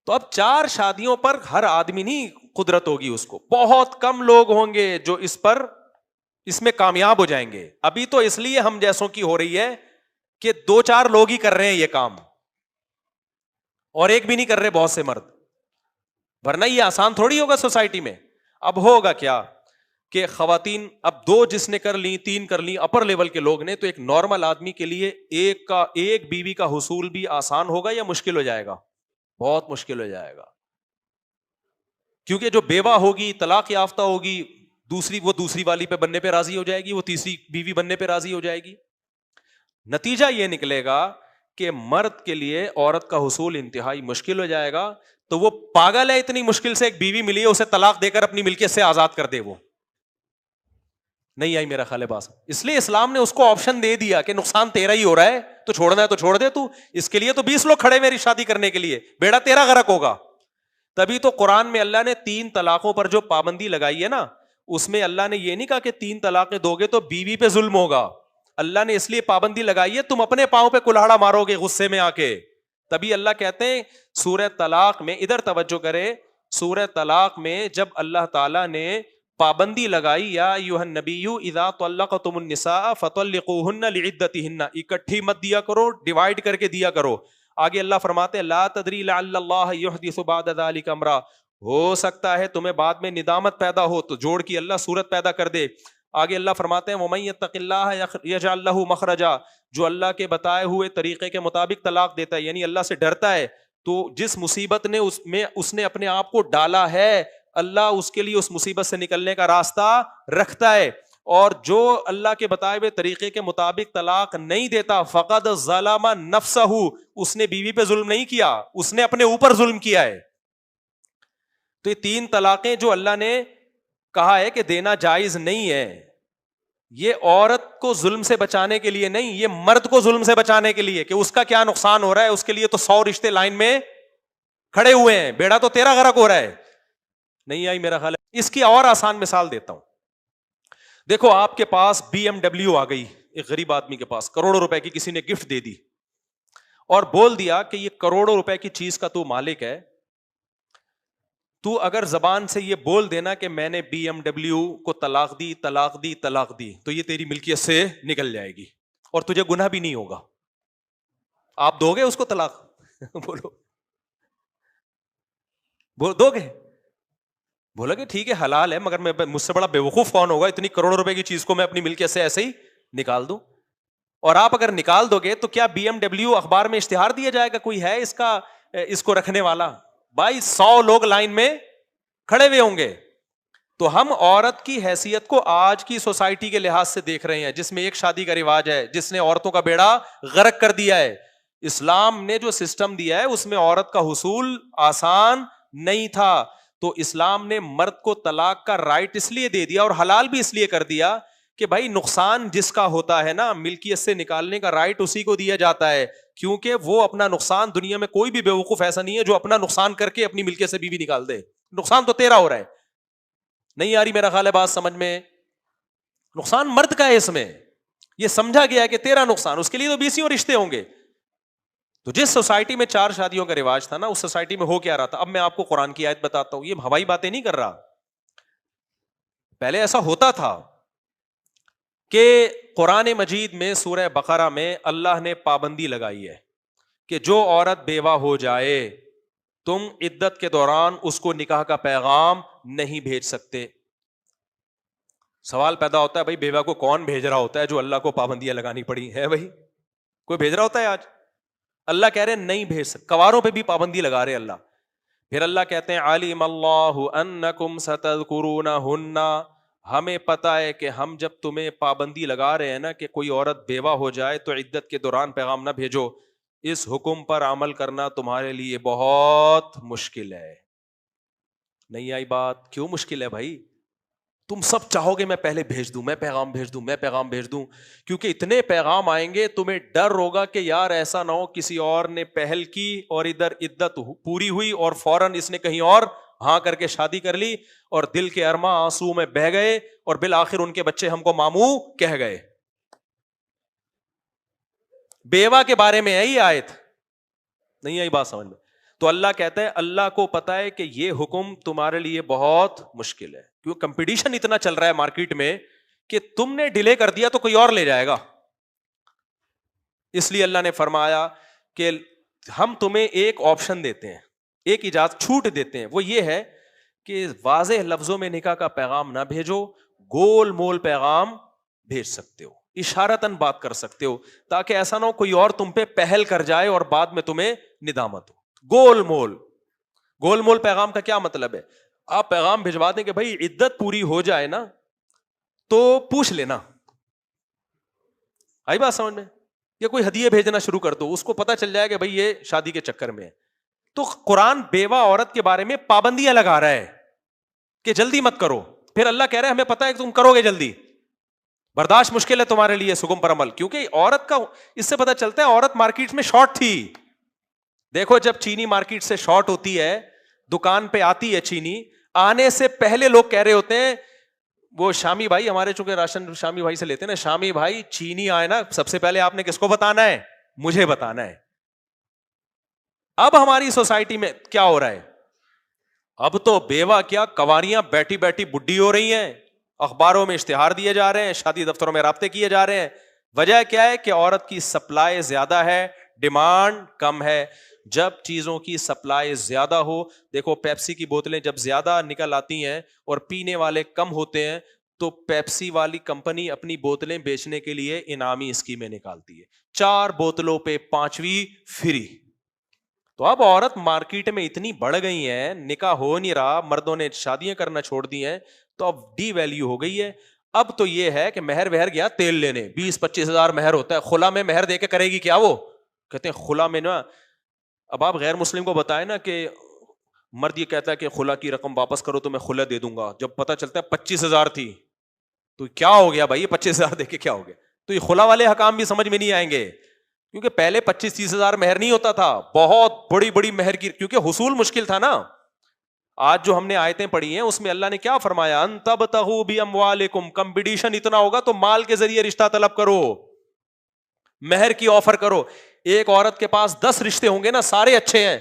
تو اب 4 شادیوں پر ہر آدمی نہیں قدرت ہوگی, اس کو بہت کم لوگ ہوں گے جو اس میں کامیاب ہو جائیں گے. ابھی تو اس لیے ہم جیسوں کی ہو رہی ہے کہ 2-4 لوگ ہی کر رہے ہیں یہ کام, اور ایک بھی نہیں کر رہے بہت سے مرد, ورنہ یہ آسان تھوڑی ہوگا سوسائٹی میں. اب ہوگا کیا کہ خواتین اب 2 جس نے کر لی 3 کر لی اپر لیول کے لوگ نے, تو ایک نارمل آدمی کے لیے ایک بیوی کا حصول بھی آسان ہوگا یا مشکل ہو جائے گا؟ بہت مشکل ہو جائے گا, کیونکہ جو بیوہ ہوگی طلاق یافتہ ہوگی, وہ دوسری والی پہ بننے پہ راضی ہو جائے گی, وہ تیسری بیوی بننے پہ راضی ہو جائے گی. نتیجہ یہ نکلے گا کہ مرد کے لیے عورت کا حصول انتہائی مشکل ہو جائے گا. تو وہ پاگل ہے, اتنی مشکل سے ایک بیوی ملی ہے, اسے طلاق دے کر اپنی ملکیت سے آزاد کر دے. وہ نہیں آئی میرا خیال ہے بات, اس لیے اسلام نے اس کو آپشن دے دیا کہ نقصان تیرا ہی ہو رہا ہے, تو چھوڑنا ہے تو چھوڑ دے, تو اس کے لیے تو 20 لوگ کھڑے میری شادی کرنے کے لیے, بیڑا تیرا غرق ہوگا. تبھی تو قرآن میں اللہ نے 3 طلاقوں پر جو پابندی لگائی ہے نا, اس میں اللہ نے یہ نہیں کہا کہ 3 طلاقیں دو گے تو بیوی پہ ظلم ہوگا. اللہ نے اس لیے پابندی لگائی ہے تم اپنے پاؤں پہ کلاڑا مارو گے غصے میں آ کے. تبھی اللہ کہتے ہیں سورہ طلاق میں, ادھر توجہ کرے, سورہ طلاق میں جب اللہ تعالیٰ نے پابندی لگائی یا ایھا النبی اذا طلقتم النساء فطلقوہن لعدتہن, اکٹھی مت دیا کرو, ڈیوائڈ کر کے دیا کرو. آگے اللہ فرماتے ہیں لا تدری لعل اللہ یحدث بعد ذلک امرا, ہو سکتا ہے تمہیں بعد میں ندامت پیدا ہو, تو جوڑ کی اللہ صورت پیدا کر دے. آگے اللہ فرماتے ہیں وَمَن يَتَّقِ اللَّهَ يَجْعَلْ لَهُ مَخْرَجًا, جو اللہ کے بتائے ہوئے طریقے کے مطابق طلاق دیتا ہے, یعنی اللہ سے ڈرتا ہے, تو جس مصیبت نے اس نے اپنے آپ کو ڈالا ہے, اللہ اس کے لیے اس مصیبت سے نکلنے کا راستہ رکھتا ہے. اور جو اللہ کے بتائے ہوئے طریقے کے مطابق طلاق نہیں دیتا فقد ظلم نفسہ, اس نے بیوی پہ ظلم نہیں کیا, اس نے اپنے اوپر ظلم کیا ہے. تو یہ 3 طلاقیں جو اللہ نے کہا ہے کہ دینا جائز نہیں ہے, یہ عورت کو ظلم سے بچانے کے لیے نہیں, یہ مرد کو ظلم سے بچانے کے لیے, کہ اس کا کیا نقصان ہو رہا ہے, اس کے لیے تو 100 رشتے لائن میں کھڑے ہوئے ہیں, بیڑا تو تیرا غرق ہو رہا ہے. نہیں آئی میرا خیال ہے. اس کی اور آسان مثال دیتا ہوں. دیکھو آپ کے پاس BMW آ گئی, ایک غریب آدمی کے پاس کروڑوں روپے کی کسی نے گفٹ دے دی اور بول دیا کہ یہ کروڑوں روپے کی چیز کا تو مالک ہے, تو اگر زبان سے یہ بول دینا کہ میں نے BMW کو طلاق دی طلاق دی طلاق دی, تو یہ تیری ملکیت سے نکل جائے گی اور تجھے گناہ بھی نہیں ہوگا. آپ دو گے اس کو طلاق؟ بولو دو گے؟ بولا کہ ٹھیک ہے حلال ہے, مگر میں مجھ سے بڑا بیوقوف کون ہوگا اتنی کروڑوں روپے کی چیز کو میں اپنی ملکیت سے ایسے ہی نکال دوں. اور آپ اگر نکال دو گے تو کیا BMW اخبار میں اشتہار دیا جائے گا کوئی ہے اس کو رکھنے والا؟ بھائی 100 لوگ لائن میں کھڑے ہوئے ہوں گے. تو ہم عورت کی حیثیت کو آج کی سوسائٹی کے لحاظ سے دیکھ رہے ہیں, جس میں ایک شادی کا رواج ہے, جس نے عورتوں کا بیڑا غرق کر دیا ہے. اسلام نے جو سسٹم دیا ہے اس میں عورت کا حصول آسان نہیں تھا, تو اسلام نے مرد کو طلاق کا رائٹ اس لیے دے دیا اور حلال بھی اس لیے کر دیا کہ بھائی نقصان جس کا ہوتا ہے نا, ملکیت سے نکالنے کا رائٹ اسی کو دیا جاتا ہے, کیونکہ وہ اپنا نقصان, دنیا میں کوئی بھی بیوقوف ایسا نہیں ہے جو اپنا نقصان کر کے اپنی ملکیت سے بیوی نکال دے. نقصان تو تیرا ہو رہا ہے. نہیں آ رہی میرا خیال ہے بات سمجھ میں؟ نقصان مرد کا ہے, اس میں یہ سمجھا گیا ہے کہ تیرا نقصان, اس کے لیے تو 20 رشتے ہوں گے. تو جس سوسائٹی میں 4 شادیوں کا رواج تھا نا, اس سوسائٹی میں ہو کیا رہا تھا. اب میں آپ کو قرآن کی آیت بتاتا ہوں, یہ ہوائی باتیں نہیں کر رہا. پہلے ایسا ہوتا تھا کہ قرآن مجید میں سورہ بقرہ میں اللہ نے پابندی لگائی ہے کہ جو عورت بیوہ ہو جائے تم عدت کے دوران اس کو نکاح کا پیغام نہیں بھیج سکتے. سوال پیدا ہوتا ہے بھائی بیوہ کو کون بھیج رہا ہوتا ہے جو اللہ کو پابندیاں لگانی پڑی ہے؟ بھائی کوئی بھیج رہا ہوتا ہے آج؟ اللہ کہہ رہے نہیں بھیج سکتے. کواروں پہ بھی پابندی لگا رہے اللہ. پھر اللہ کہتے ہیں علیم اللہ انکم ستذکرونہن, ہمیں پتا ہے کہ ہم جب تمہیں پابندی لگا رہے ہیں نا کہ کوئی عورت بیوہ ہو جائے تو عدت کے دوران پیغام نہ بھیجو, اس حکم پر عمل کرنا تمہارے لیے بہت مشکل ہے. نہیں آئی بات؟ کیوں مشکل ہے بھائی؟ تم سب چاہو گے میں پہلے بھیج دوں, میں پیغام بھیج دوں, میں پیغام بھیج دوں, کیونکہ اتنے پیغام آئیں گے تمہیں ڈر ہوگا کہ یار ایسا نہ ہو کسی اور نے پہل کی اور ادھر عدت پوری ہوئی اور فوراً اس نے کہیں اور ہاں کر کے شادی کر لی اور دل کے ارماں آنسو میں بہہ گئے اور بالآخر ان کے بچے ہم کو ماموں کہہ گئے. بیوہ کے بارے میں ہے یہ آیت. نہیں آئی بات سمجھ میں؟ تو اللہ کہتا ہے اللہ کو پتا ہے کہ یہ حکم تمہارے لیے بہت مشکل ہے, کیونکہ کمپٹیشن اتنا چل رہا ہے مارکیٹ میں کہ تم نے ڈیلے کر دیا تو کوئی اور لے جائے گا. اس لیے اللہ نے فرمایا کہ ہم تمہیں ایک آپشن دیتے ہیں, ایک اجازت چھوٹ دیتے ہیں, وہ یہ ہے کہ واضح لفظوں میں نکاح کا پیغام نہ بھیجو, گول مول پیغام بھیج سکتے ہو, اشارتاً بات کر سکتے ہو, تاکہ ایسا نہ ہو کوئی اور تم پہ پہل کر جائے اور بعد میں تمہیں ندامت ہو. گول مول پیغام کا کیا مطلب ہے؟ آپ پیغام بھجوا دیں کہ بھائی عدت پوری ہو جائے نا تو پوچھ لینا. آئی بات سمجھ میں؟ یا کوئی ہدیے بھیجنا شروع کر دو, اس کو پتا چل جائے کہ بھائی یہ شادی کے چکر میں ہے. تو قرآن بیوہ عورت کے بارے میں پابندیاں لگا رہا ہے کہ جلدی مت کرو. پھر اللہ کہہ رہا ہے ہمیں پتا ہے کہ تم کرو گے جلدی, برداشت مشکل ہے تمہارے لیے سکم پر عمل. کیونکہ عورت کا اس سے پتا چلتا ہے عورت مارکیٹ میں شارٹ تھی. دیکھو جب چینی مارکیٹ سے شارٹ ہوتی ہے, دکان پہ آتی ہے چینی, آنے سے پہلے لوگ کہہ رہے ہوتے ہیں, وہ شامی بھائی ہمارے چونکہ راشن شامی بھائی سے لیتے ہیں نا, شامی بھائی چینی آئے نا سب سے پہلے آپ نے کس کو بتانا ہے؟ مجھے بتانا ہے. اب ہماری سوسائٹی میں کیا ہو رہا ہے؟ اب تو بیوہ کیا کنواریاں بیٹھی بیٹھی بڈھی ہو رہی ہیں, اخباروں میں اشتہار دیے جا رہے ہیں, شادی دفتروں میں رابطے کیے جا رہے ہیں. وجہ کیا ہے کہ عورت کی سپلائی زیادہ ہے, ڈیمانڈ کم ہے. جب چیزوں کی سپلائی زیادہ ہو, دیکھو پیپسی کی بوتلیں جب زیادہ نکل آتی ہیں اور پینے والے کم ہوتے ہیں تو پیپسی والی کمپنی اپنی بوتلیں بیچنے کے لیے انعامی اسکیمیں نکالتی ہے, 4 بوتلوں پہ 5ویں فری. تو اب عورت مارکیٹ میں اتنی بڑھ گئی ہیں, نکاح ہو نہیں رہا, مردوں نے شادیاں کرنا چھوڑ دی ہیں, تو اب ڈی ویلیو ہو گئی ہے. اب تو یہ ہے کہ مہر وہر گیا تیل لینے, 20-25 ہزار مہر ہوتا ہے, خلا میں مہر دے کے کرے گی کیا؟ وہ کہتے ہیں خلا میں نا. اب آپ غیر مسلم کو بتائیں نا کہ مرد یہ کہتا ہے کہ خلا کی رقم واپس کرو تو میں خلا دے دوں گا, جب پتہ چلتا ہے 25,000 تھی تو کیا ہو گیا بھائی, 25,000 دے کے کیا ہو گیا؟ تو یہ خلا والے حکام بھی سمجھ میں نہیں آئیں گے, کیونکہ پہلے 25-30 ہزار مہر نہیں ہوتا تھا, بہت بڑی بڑی مہر کی, کیونکہ حصول مشکل تھا نا. آج جو ہم نے آیتیں پڑھی ہیں اس میں اللہ نے کیا فرمایا؟ ان تبتغوا باموالکم، کمپٹیشن اتنا ہوگا تو مال کے ذریعے رشتہ طلب کرو، مہر کی آفر کرو. ایک عورت کے پاس 10 رشتے ہوں گے نا، سارے اچھے ہیں،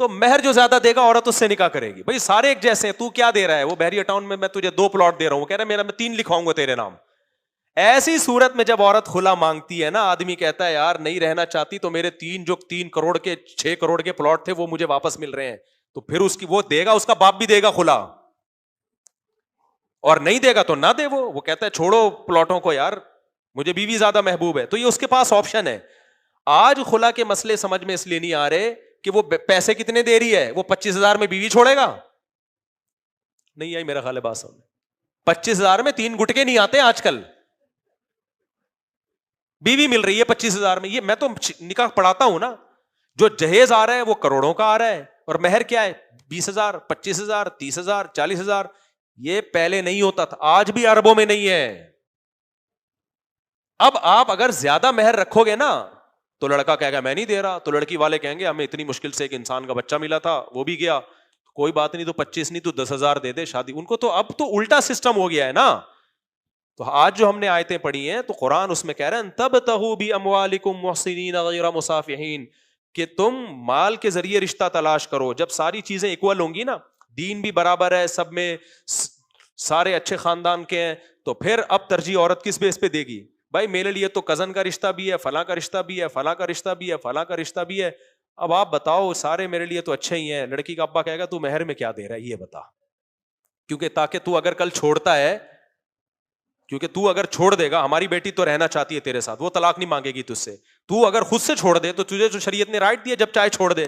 تو مہر جو زیادہ دے گا عورت اس سے نکاح کرے گی. بھائی سارے ایک جیسے ہیں، تو کیا دے رہا ہے؟ وہ بحریہ ٹاؤن میں تجھے 2 پلاٹ دے رہا ہوں، کہہ رہا ہے میرا میں 3 لکھواؤں گا تیرے نام. ایسی صورت میں جب عورت خلا مانگتی ہے نا، آدمی کہتا ہے یار نہیں رہنا چاہتی تو میرے 3 کروڑ کے 6 کروڑ کے پلاٹ تھے وہ مجھے واپس مل رہے ہیں، تو پھر اس کی وہ دے گا، اس کا باپ بھی دے گا خلا، اور نہیں دے گا تو نہ دے. وہ کہتا ہے چھوڑو پلاٹوں کو یار، مجھے بیوی زیادہ محبوب ہے. تو یہ اس کے پاس آپشن ہے. آج خلا کے مسئلے سمجھ میں اس لیے نہیں آ رہے کہ وہ پیسے کتنے دے رہی ہے. وہ 25,000 میں بیوی چھوڑے گا؟ نہیں آئی میرا خیال ہے بات سمجھ. 25,000 میں 3 گٹکے نہیں آتے آج کل. بیوی مل رہی ہے 25,000 میں. یہ میں تو نکاح پڑھاتا ہوں نا، جو جہیز آ رہا ہے وہ کروڑوں کا آ رہا ہے، اور مہر کیا ہے 20,000 25,000 30,000 40,000. یہ پہلے نہیں ہوتا تھا، آج بھی اربوں میں نہیں ہے. اب آپ اگر زیادہ مہر رکھو گے نا تو لڑکا کہے گا میں نہیں دے رہا، تو لڑکی والے کہیں گے ہمیں اتنی مشکل سے ایک انسان کا بچہ ملا تھا وہ بھی گیا، کوئی بات نہیں، تو 25 نہیں تو 10,000 دے دے شادی. ان کو تو اب تو الٹا سسٹم ہو گیا ہے نا. تو آج جو ہم نے آیتیں پڑھی ہیں تو قرآن اس میں کہہ رہے ہیں تبتغوا باموالکم محسنین غیر مصافحین، کہ تم مال کے ذریعے رشتہ تلاش کرو. جب ساری چیزیں ایکول ہوں گی نا، دین بھی برابر ہے، سب میں سارے اچھے خاندان کے ہیں، تو پھر اب ترجیح عورت کس بیس پہ دے گی؟ بھائی میرے لیے تو کزن کا رشتہ بھی ہے، فلاں کا رشتہ بھی ہے، فلاں کا رشتہ بھی ہے، فلاں کا رشتہ بھی ہے. اب آپ بتاؤ، سارے میرے لیے تو اچھے ہی ہیں. لڑکی کا ابا کہے گا تو مہر میں کیا دے رہا ہے یہ بتا، کیونکہ تاکہ تو اگر کل چھوڑتا ہے، کیونکہ تو اگر چھوڑ دے گا، ہماری بیٹی تو رہنا چاہتی ہے تیرے ساتھ، وہ طلاق نہیں مانگے گی تجھ سے. تو اگر خود سے چھوڑ دے تو تجھے جو شریعت نے رائٹ دیا جب چاہے چھوڑ دے،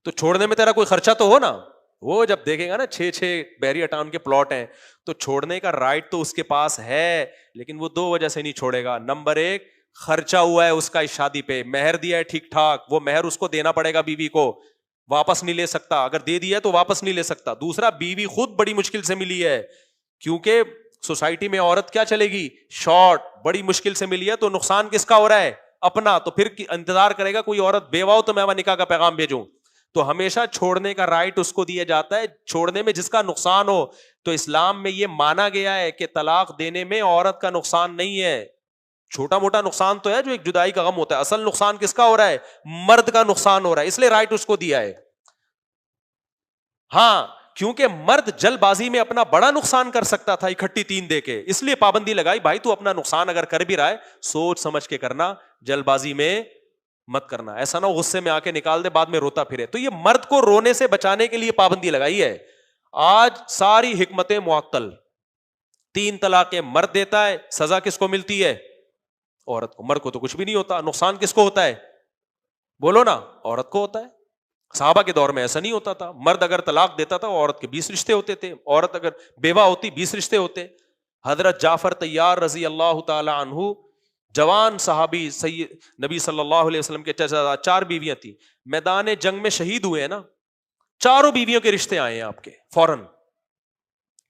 تو چھوڑنے میں تیرا کوئی خرچہ تو ہو نا. وہ جب دیکھے گا نا 6 بحریہ ٹاؤن کے پلاٹ ہیں، تو چھوڑنے کا رائٹ تو اس کے پاس ہے، لیکن وہ 2 وجہ سے نہیں چھوڑے گا. نمبر 1، خرچہ ہوا ہے اس کا اس شادی پہ، مہر دیا ہے ٹھیک ٹھاک، وہ مہر اس کو دینا پڑے گا، بیوی کو واپس نہیں لے سکتا، اگر دے دیا ہے تو واپس نہیں لے سکتا. دوسرا، بیوی خود بڑی مشکل سے ملی ہے، کیونکہ سوسائٹی میں عورت کیا چلے گی؟ شارٹ، بڑی مشکل سے ملی ہے، تو نقصان کس کا ہو رہا ہے؟ اپنا. تو پھر انتظار کرے گا کوئی عورت بیوہ ہو تو میں نکاح کا پیغام بھیجوں. تو ہمیشہ چھوڑنے کا رائٹ اس کو دیا جاتا ہے، چھوڑنے میں جس کا نقصان ہو. تو اسلام میں یہ مانا گیا ہے کہ طلاق دینے میں عورت کا نقصان نہیں ہے. چھوٹا موٹا نقصان تو ہے جو ایک جدائی کا غم ہوتا ہے، اصل نقصان کس کا ہو رہا ہے؟ مرد کا نقصان ہو رہا ہے، اس لیے رائٹ اس کو دیا ہے. ہاں، کیونکہ مرد جلد بازی میں اپنا بڑا نقصان کر سکتا تھا اکٹھی 3 دے کے، اس لیے پابندی لگائی بھائی تو اپنا نقصان اگر کر بھی رہا ہے سوچ سمجھ کے کرنا، جلد بازی میں مت کرنا. ایسا نہ غصے میں آ کے نکال دے بعد میں روتا پھرے. تو یہ مرد کو رونے سے بچانے کے لیے پابندی لگائی ہے. آج ساری حکمتیں معطل. 3 طلاقیں مرد دیتا ہے، سزا کس کو ملتی ہے؟ عورت کو. مرد کو تو کچھ بھی نہیں ہوتا، نقصان کس کو ہوتا ہے؟ بولو نا، عورت کو ہوتا ہے. صحابہ کے دور میں ایسا نہیں ہوتا تھا، مرد اگر طلاق دیتا تھا عورت کے 20 رشتے ہوتے تھے، عورت اگر بیوہ ہوتی 20 رشتے ہوتے. حضرت جعفر طیار رضی اللہ تعالی عنہ، جوان صحابی، سید نبی صلی اللہ علیہ وسلم کے چچا، 4 بیویاں تھیں، میدان جنگ میں شہید ہوئے ہیں نا، 4 بیویوں کے رشتے آئے ہیں آپ کے فوراً،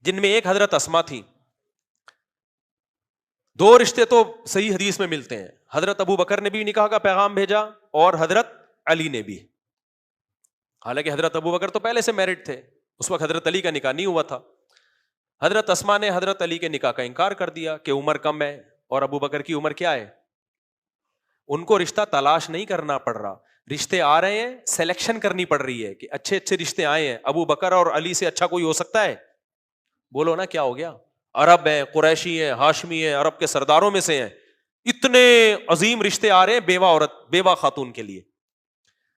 جن میں ایک حضرت اسما تھی. 2 رشتے تو صحیح حدیث میں ملتے ہیں، حضرت ابو بکر نے بھی نکاح کا پیغام بھیجا اور حضرت علی نے بھی. حالانکہ حضرت ابو بکر تو پہلے سے میرڈ تھے، اس وقت حضرت علی کا نکاح نہیں ہوا تھا. حضرت اسما نے حضرت علی کے نکاح کا انکار کر دیا کہ عمر کم ہے، اور ابو بکر کی عمر کیا ہے. ان کو رشتہ تلاش نہیں کرنا پڑ رہا، رشتے آ رہے ہیں، سلیکشن کرنی پڑ رہی ہے کہ اچھے اچھے رشتے آئے ہیں. ابو بکر اور علی سے اچھا کوئی ہو سکتا ہے؟ بولو نا کیا ہو گیا. عرب ہیں، قریشی ہیں، ہاشمی ہیں، عرب کے سرداروں میں سے ہیں، اتنے عظیم رشتے آ رہے ہیں بیوہ عورت، بیوہ خاتون کے لیے.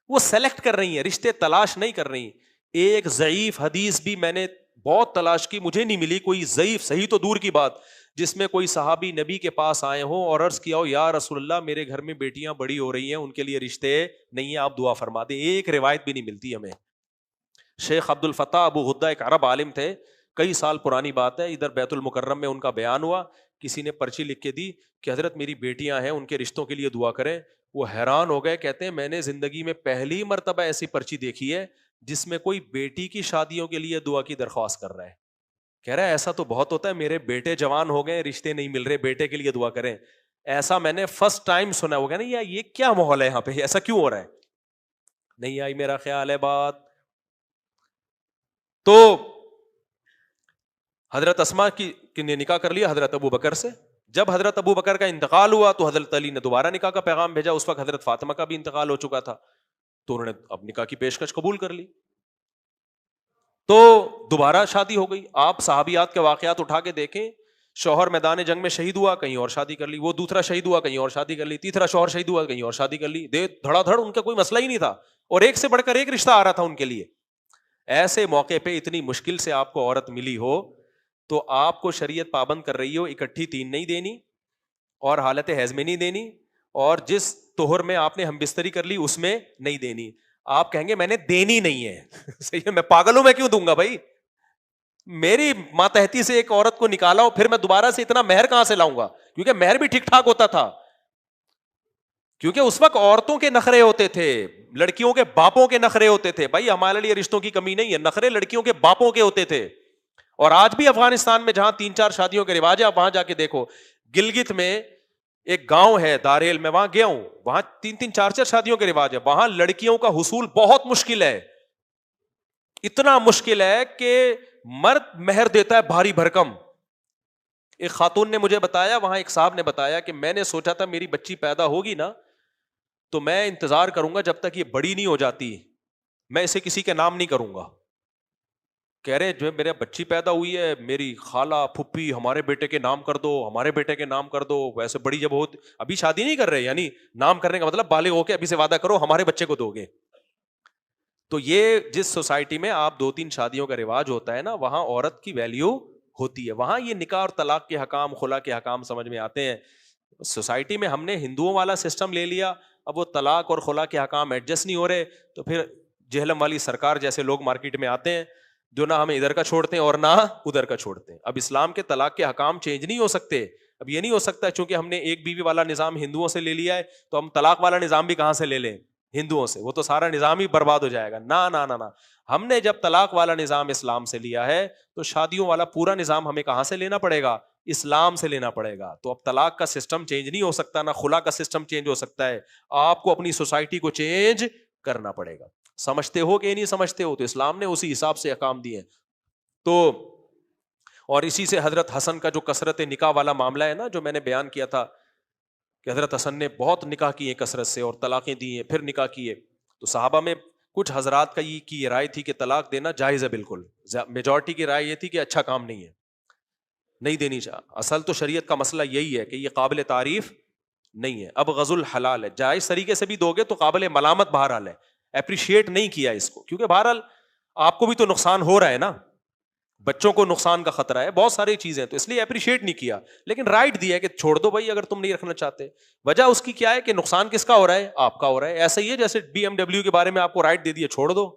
وہ سلیکٹ کر رہی ہیں، رشتے تلاش نہیں کر رہی. ایک ضعیف حدیث بھی میں نے بہت تلاش کی، مجھے نہیں ملی کوئی ضعیف، صحیح تو دور کی بات، جس میں کوئی صحابی نبی کے پاس آئے ہوں اور عرض کیا ہو یا رسول اللہ میرے گھر میں بیٹیاں بڑی ہو رہی ہیں، ان کے لیے رشتے نہیں ہیں، آپ دعا فرما دیں. ایک روایت بھی نہیں ملتی ہمیں. شیخ عبد الفتاح ابو غدہ ایک عرب عالم تھے، کئی سال پرانی بات ہے، ادھر بیت المکرم میں ان کا بیان ہوا، کسی نے پرچی لکھ کے دی کہ حضرت میری بیٹیاں ہیں، ان کے رشتوں کے لیے دعا کریں. وہ حیران ہو گئے، کہتے ہیں میں نے زندگی میں پہلی مرتبہ ایسی پرچی دیکھی ہے جس میں کوئی بیٹی کی شادیوں کے لیے دعا کی درخواست کر رہا ہے. کہہ رہا ہے ایسا تو بہت ہوتا ہے، میرے بیٹے جوان ہو گئے، رشتے نہیں مل رہے، بیٹے کے لیے دعا کریں. ایسا میں نے فرسٹ ٹائم سنا. ہوگا نا یہ کیا ماحول ہے یہاں پہ، ایسا کیوں ہو رہا ہے؟ نہیں آئی میرا خیال ہے بات. تو حضرت اسما کی نے نکاح کر لیا حضرت ابو بکر سے. جب حضرت ابو بکر کا انتقال ہوا تو حضرت علی نے دوبارہ نکاح کا پیغام بھیجا. اس وقت حضرت فاطمہ کا بھی انتقال ہو چکا تھا, تو انہوں نے اب نکاح کی پیشکش قبول کر لی. تو دوبارہ شادی ہو گئی. آپ صحابیات کے واقعات اٹھا کے دیکھیں, شوہر میدان جنگ میں شہید ہوا, کہیں اور شادی کر لی, وہ دوسرا شہید ہوا, کہیں اور شادی کر لی, تیسرا شوہر شہید ہوا, کہیں اور شادی کر لی. دھڑا دھڑ, ان کا کوئی مسئلہ ہی نہیں تھا, اور ایک سے بڑھ کر ایک رشتہ آ رہا تھا ان کے لیے. ایسے موقع پہ اتنی مشکل سے آپ کو عورت ملی ہو تو آپ کو شریعت پابند کر رہی ہو اکٹھی 3 نہیں دینی, اور حالت حیض میں نہیں دینی, اور جس طہر میں آپ نے ہم بستری کر لی اس میں نہیں دینی. آپ کہیں گے میں نے دینی نہیں ہے. صحیح ہے, میں پاگل ہوں, میں کیوں دوں گا بھائی؟ میری ماتحتی سے ایک عورت کو نکالا ہو, پھر میں دوبارہ سے اتنا مہر کہاں سے لاؤں گا؟ کیونکہ مہر بھی ٹھیک ٹھاک ہوتا تھا, کیونکہ اس وقت عورتوں کے نخرے ہوتے تھے, لڑکیوں کے باپوں کے نخرے ہوتے تھے. بھائی ہمارے لیے رشتوں کی کمی نہیں ہے, نخرے لڑکیوں کے باپوں کے ہوتے تھے. اور آج بھی افغانستان میں جہاں 3-4 شادیوں کے رواج ہے, آپ وہاں جا کے دیکھو. گلگت میں ایک گاؤں ہے داریل, میں وہاں گیا ہوں, وہاں 3-3 4-4 شادیوں کے رواج ہے. وہاں لڑکیوں کا حصول بہت مشکل ہے, اتنا مشکل ہے کہ مرد مہر دیتا ہے بھاری بھرکم. ایک خاتون نے مجھے بتایا, وہاں ایک صاحب نے بتایا کہ میں نے سوچا تھا میری بچی پیدا ہوگی نا تو میں انتظار کروں گا جب تک یہ بڑی نہیں ہو جاتی, میں اسے کسی کے نام نہیں کروں گا. کہہ رہے جو میرے بچی پیدا ہوئی ہے, میری خالہ پھپھی ہمارے بیٹے کے نام کر دو, ہمارے بیٹے کے نام کر دو. ویسے بڑی جب ہو, ابھی شادی نہیں کر رہے, یعنی نام کرنے کا مطلب بالغ ہو کے ابھی سے وعدہ کرو ہمارے بچے کو دو گے. تو یہ جس سوسائٹی میں آپ 2-3 شادیوں کا رواج ہوتا ہے نا, وہاں عورت کی ویلیو ہوتی ہے. وہاں یہ نکاح اور طلاق کے حکام, خلا کے حکام سمجھ میں آتے ہیں. سوسائٹی میں ہم نے ہندوؤں والا سسٹم لے لیا, اب وہ طلاق اور خلا کے حکام ایڈجسٹ نہیں ہو رہے, تو پھر جہلم والی سرکار جیسے لوگ مارکیٹ میں آتے ہیں جو نہ ہمیں ادھر کا چھوڑتے ہیں اور نہ ادھر کا چھوڑتے ہیں. اب اسلام کے طلاق کے حکام چینج نہیں ہو سکتے. اب یہ نہیں ہو سکتا چونکہ ہم نے ایک بیوی والا نظام ہندوؤں سے لے لیا ہے تو ہم طلاق والا نظام بھی کہاں سے لے لیں؟ ہندوؤں سے. وہ تو سارا نظام ہی برباد ہو جائے گا. نہ, ہم نے جب طلاق والا نظام اسلام سے لیا ہے تو شادیوں والا پورا نظام ہمیں کہاں سے لینا پڑے گا؟ اسلام سے لینا پڑے گا. تو اب طلاق کا سسٹم چینج نہیں ہو سکتا, نہ خلا کا سسٹم چینج ہو سکتا ہے. آپ کو اپنی سوسائٹی کو چینج کرنا پڑے گا. سمجھتے ہو کہ نہیں سمجھتے ہو؟ تو اسلام نے اسی حساب سے احکام دیے. تو اور اسی سے حضرت حسن کا جو کثرت نکاح والا معاملہ ہے نا, جو میں نے بیان کیا تھا کہ حضرت حسن نے بہت نکاح کیے کثرت سے اور طلاقیں دی ہیں, پھر نکاح کیے. تو صحابہ میں کچھ حضرات کا یہ رائے تھی کہ طلاق دینا جائز ہے بالکل. میجورٹی کی رائے یہ تھی کہ اچھا کام نہیں ہے, نہیں دینی چاہیے. اصل تو شریعت کا مسئلہ یہی ہے کہ یہ قابل تعریف نہیں ہے. اب غزل حلال ہے, جائز طریقے سے بھی دو گے تو قابل ملامت بہرحال ہے. اپریشیٹ نہیں کیا اس کو, کیونکہ بہرحال آپ کو بھی تو نقصان ہو رہا ہے نا, بچوں کو نقصان کا خطرہ ہے, بہت ساری چیزیں, تو اس لیے اپریشیٹ نہیں کیا. لیکن رائٹ دیا کہ چھوڑ دو بھائی اگر تم نہیں رکھنا چاہتے. وجہ اس کی کیا ہے کہ نقصان کس کا ہو رہا ہے؟ آپ کا ہو رہا ہے. ایسا ہی ہے جیسے BMW کے بارے میں آپ کو رائٹ دے دیا چھوڑ دو,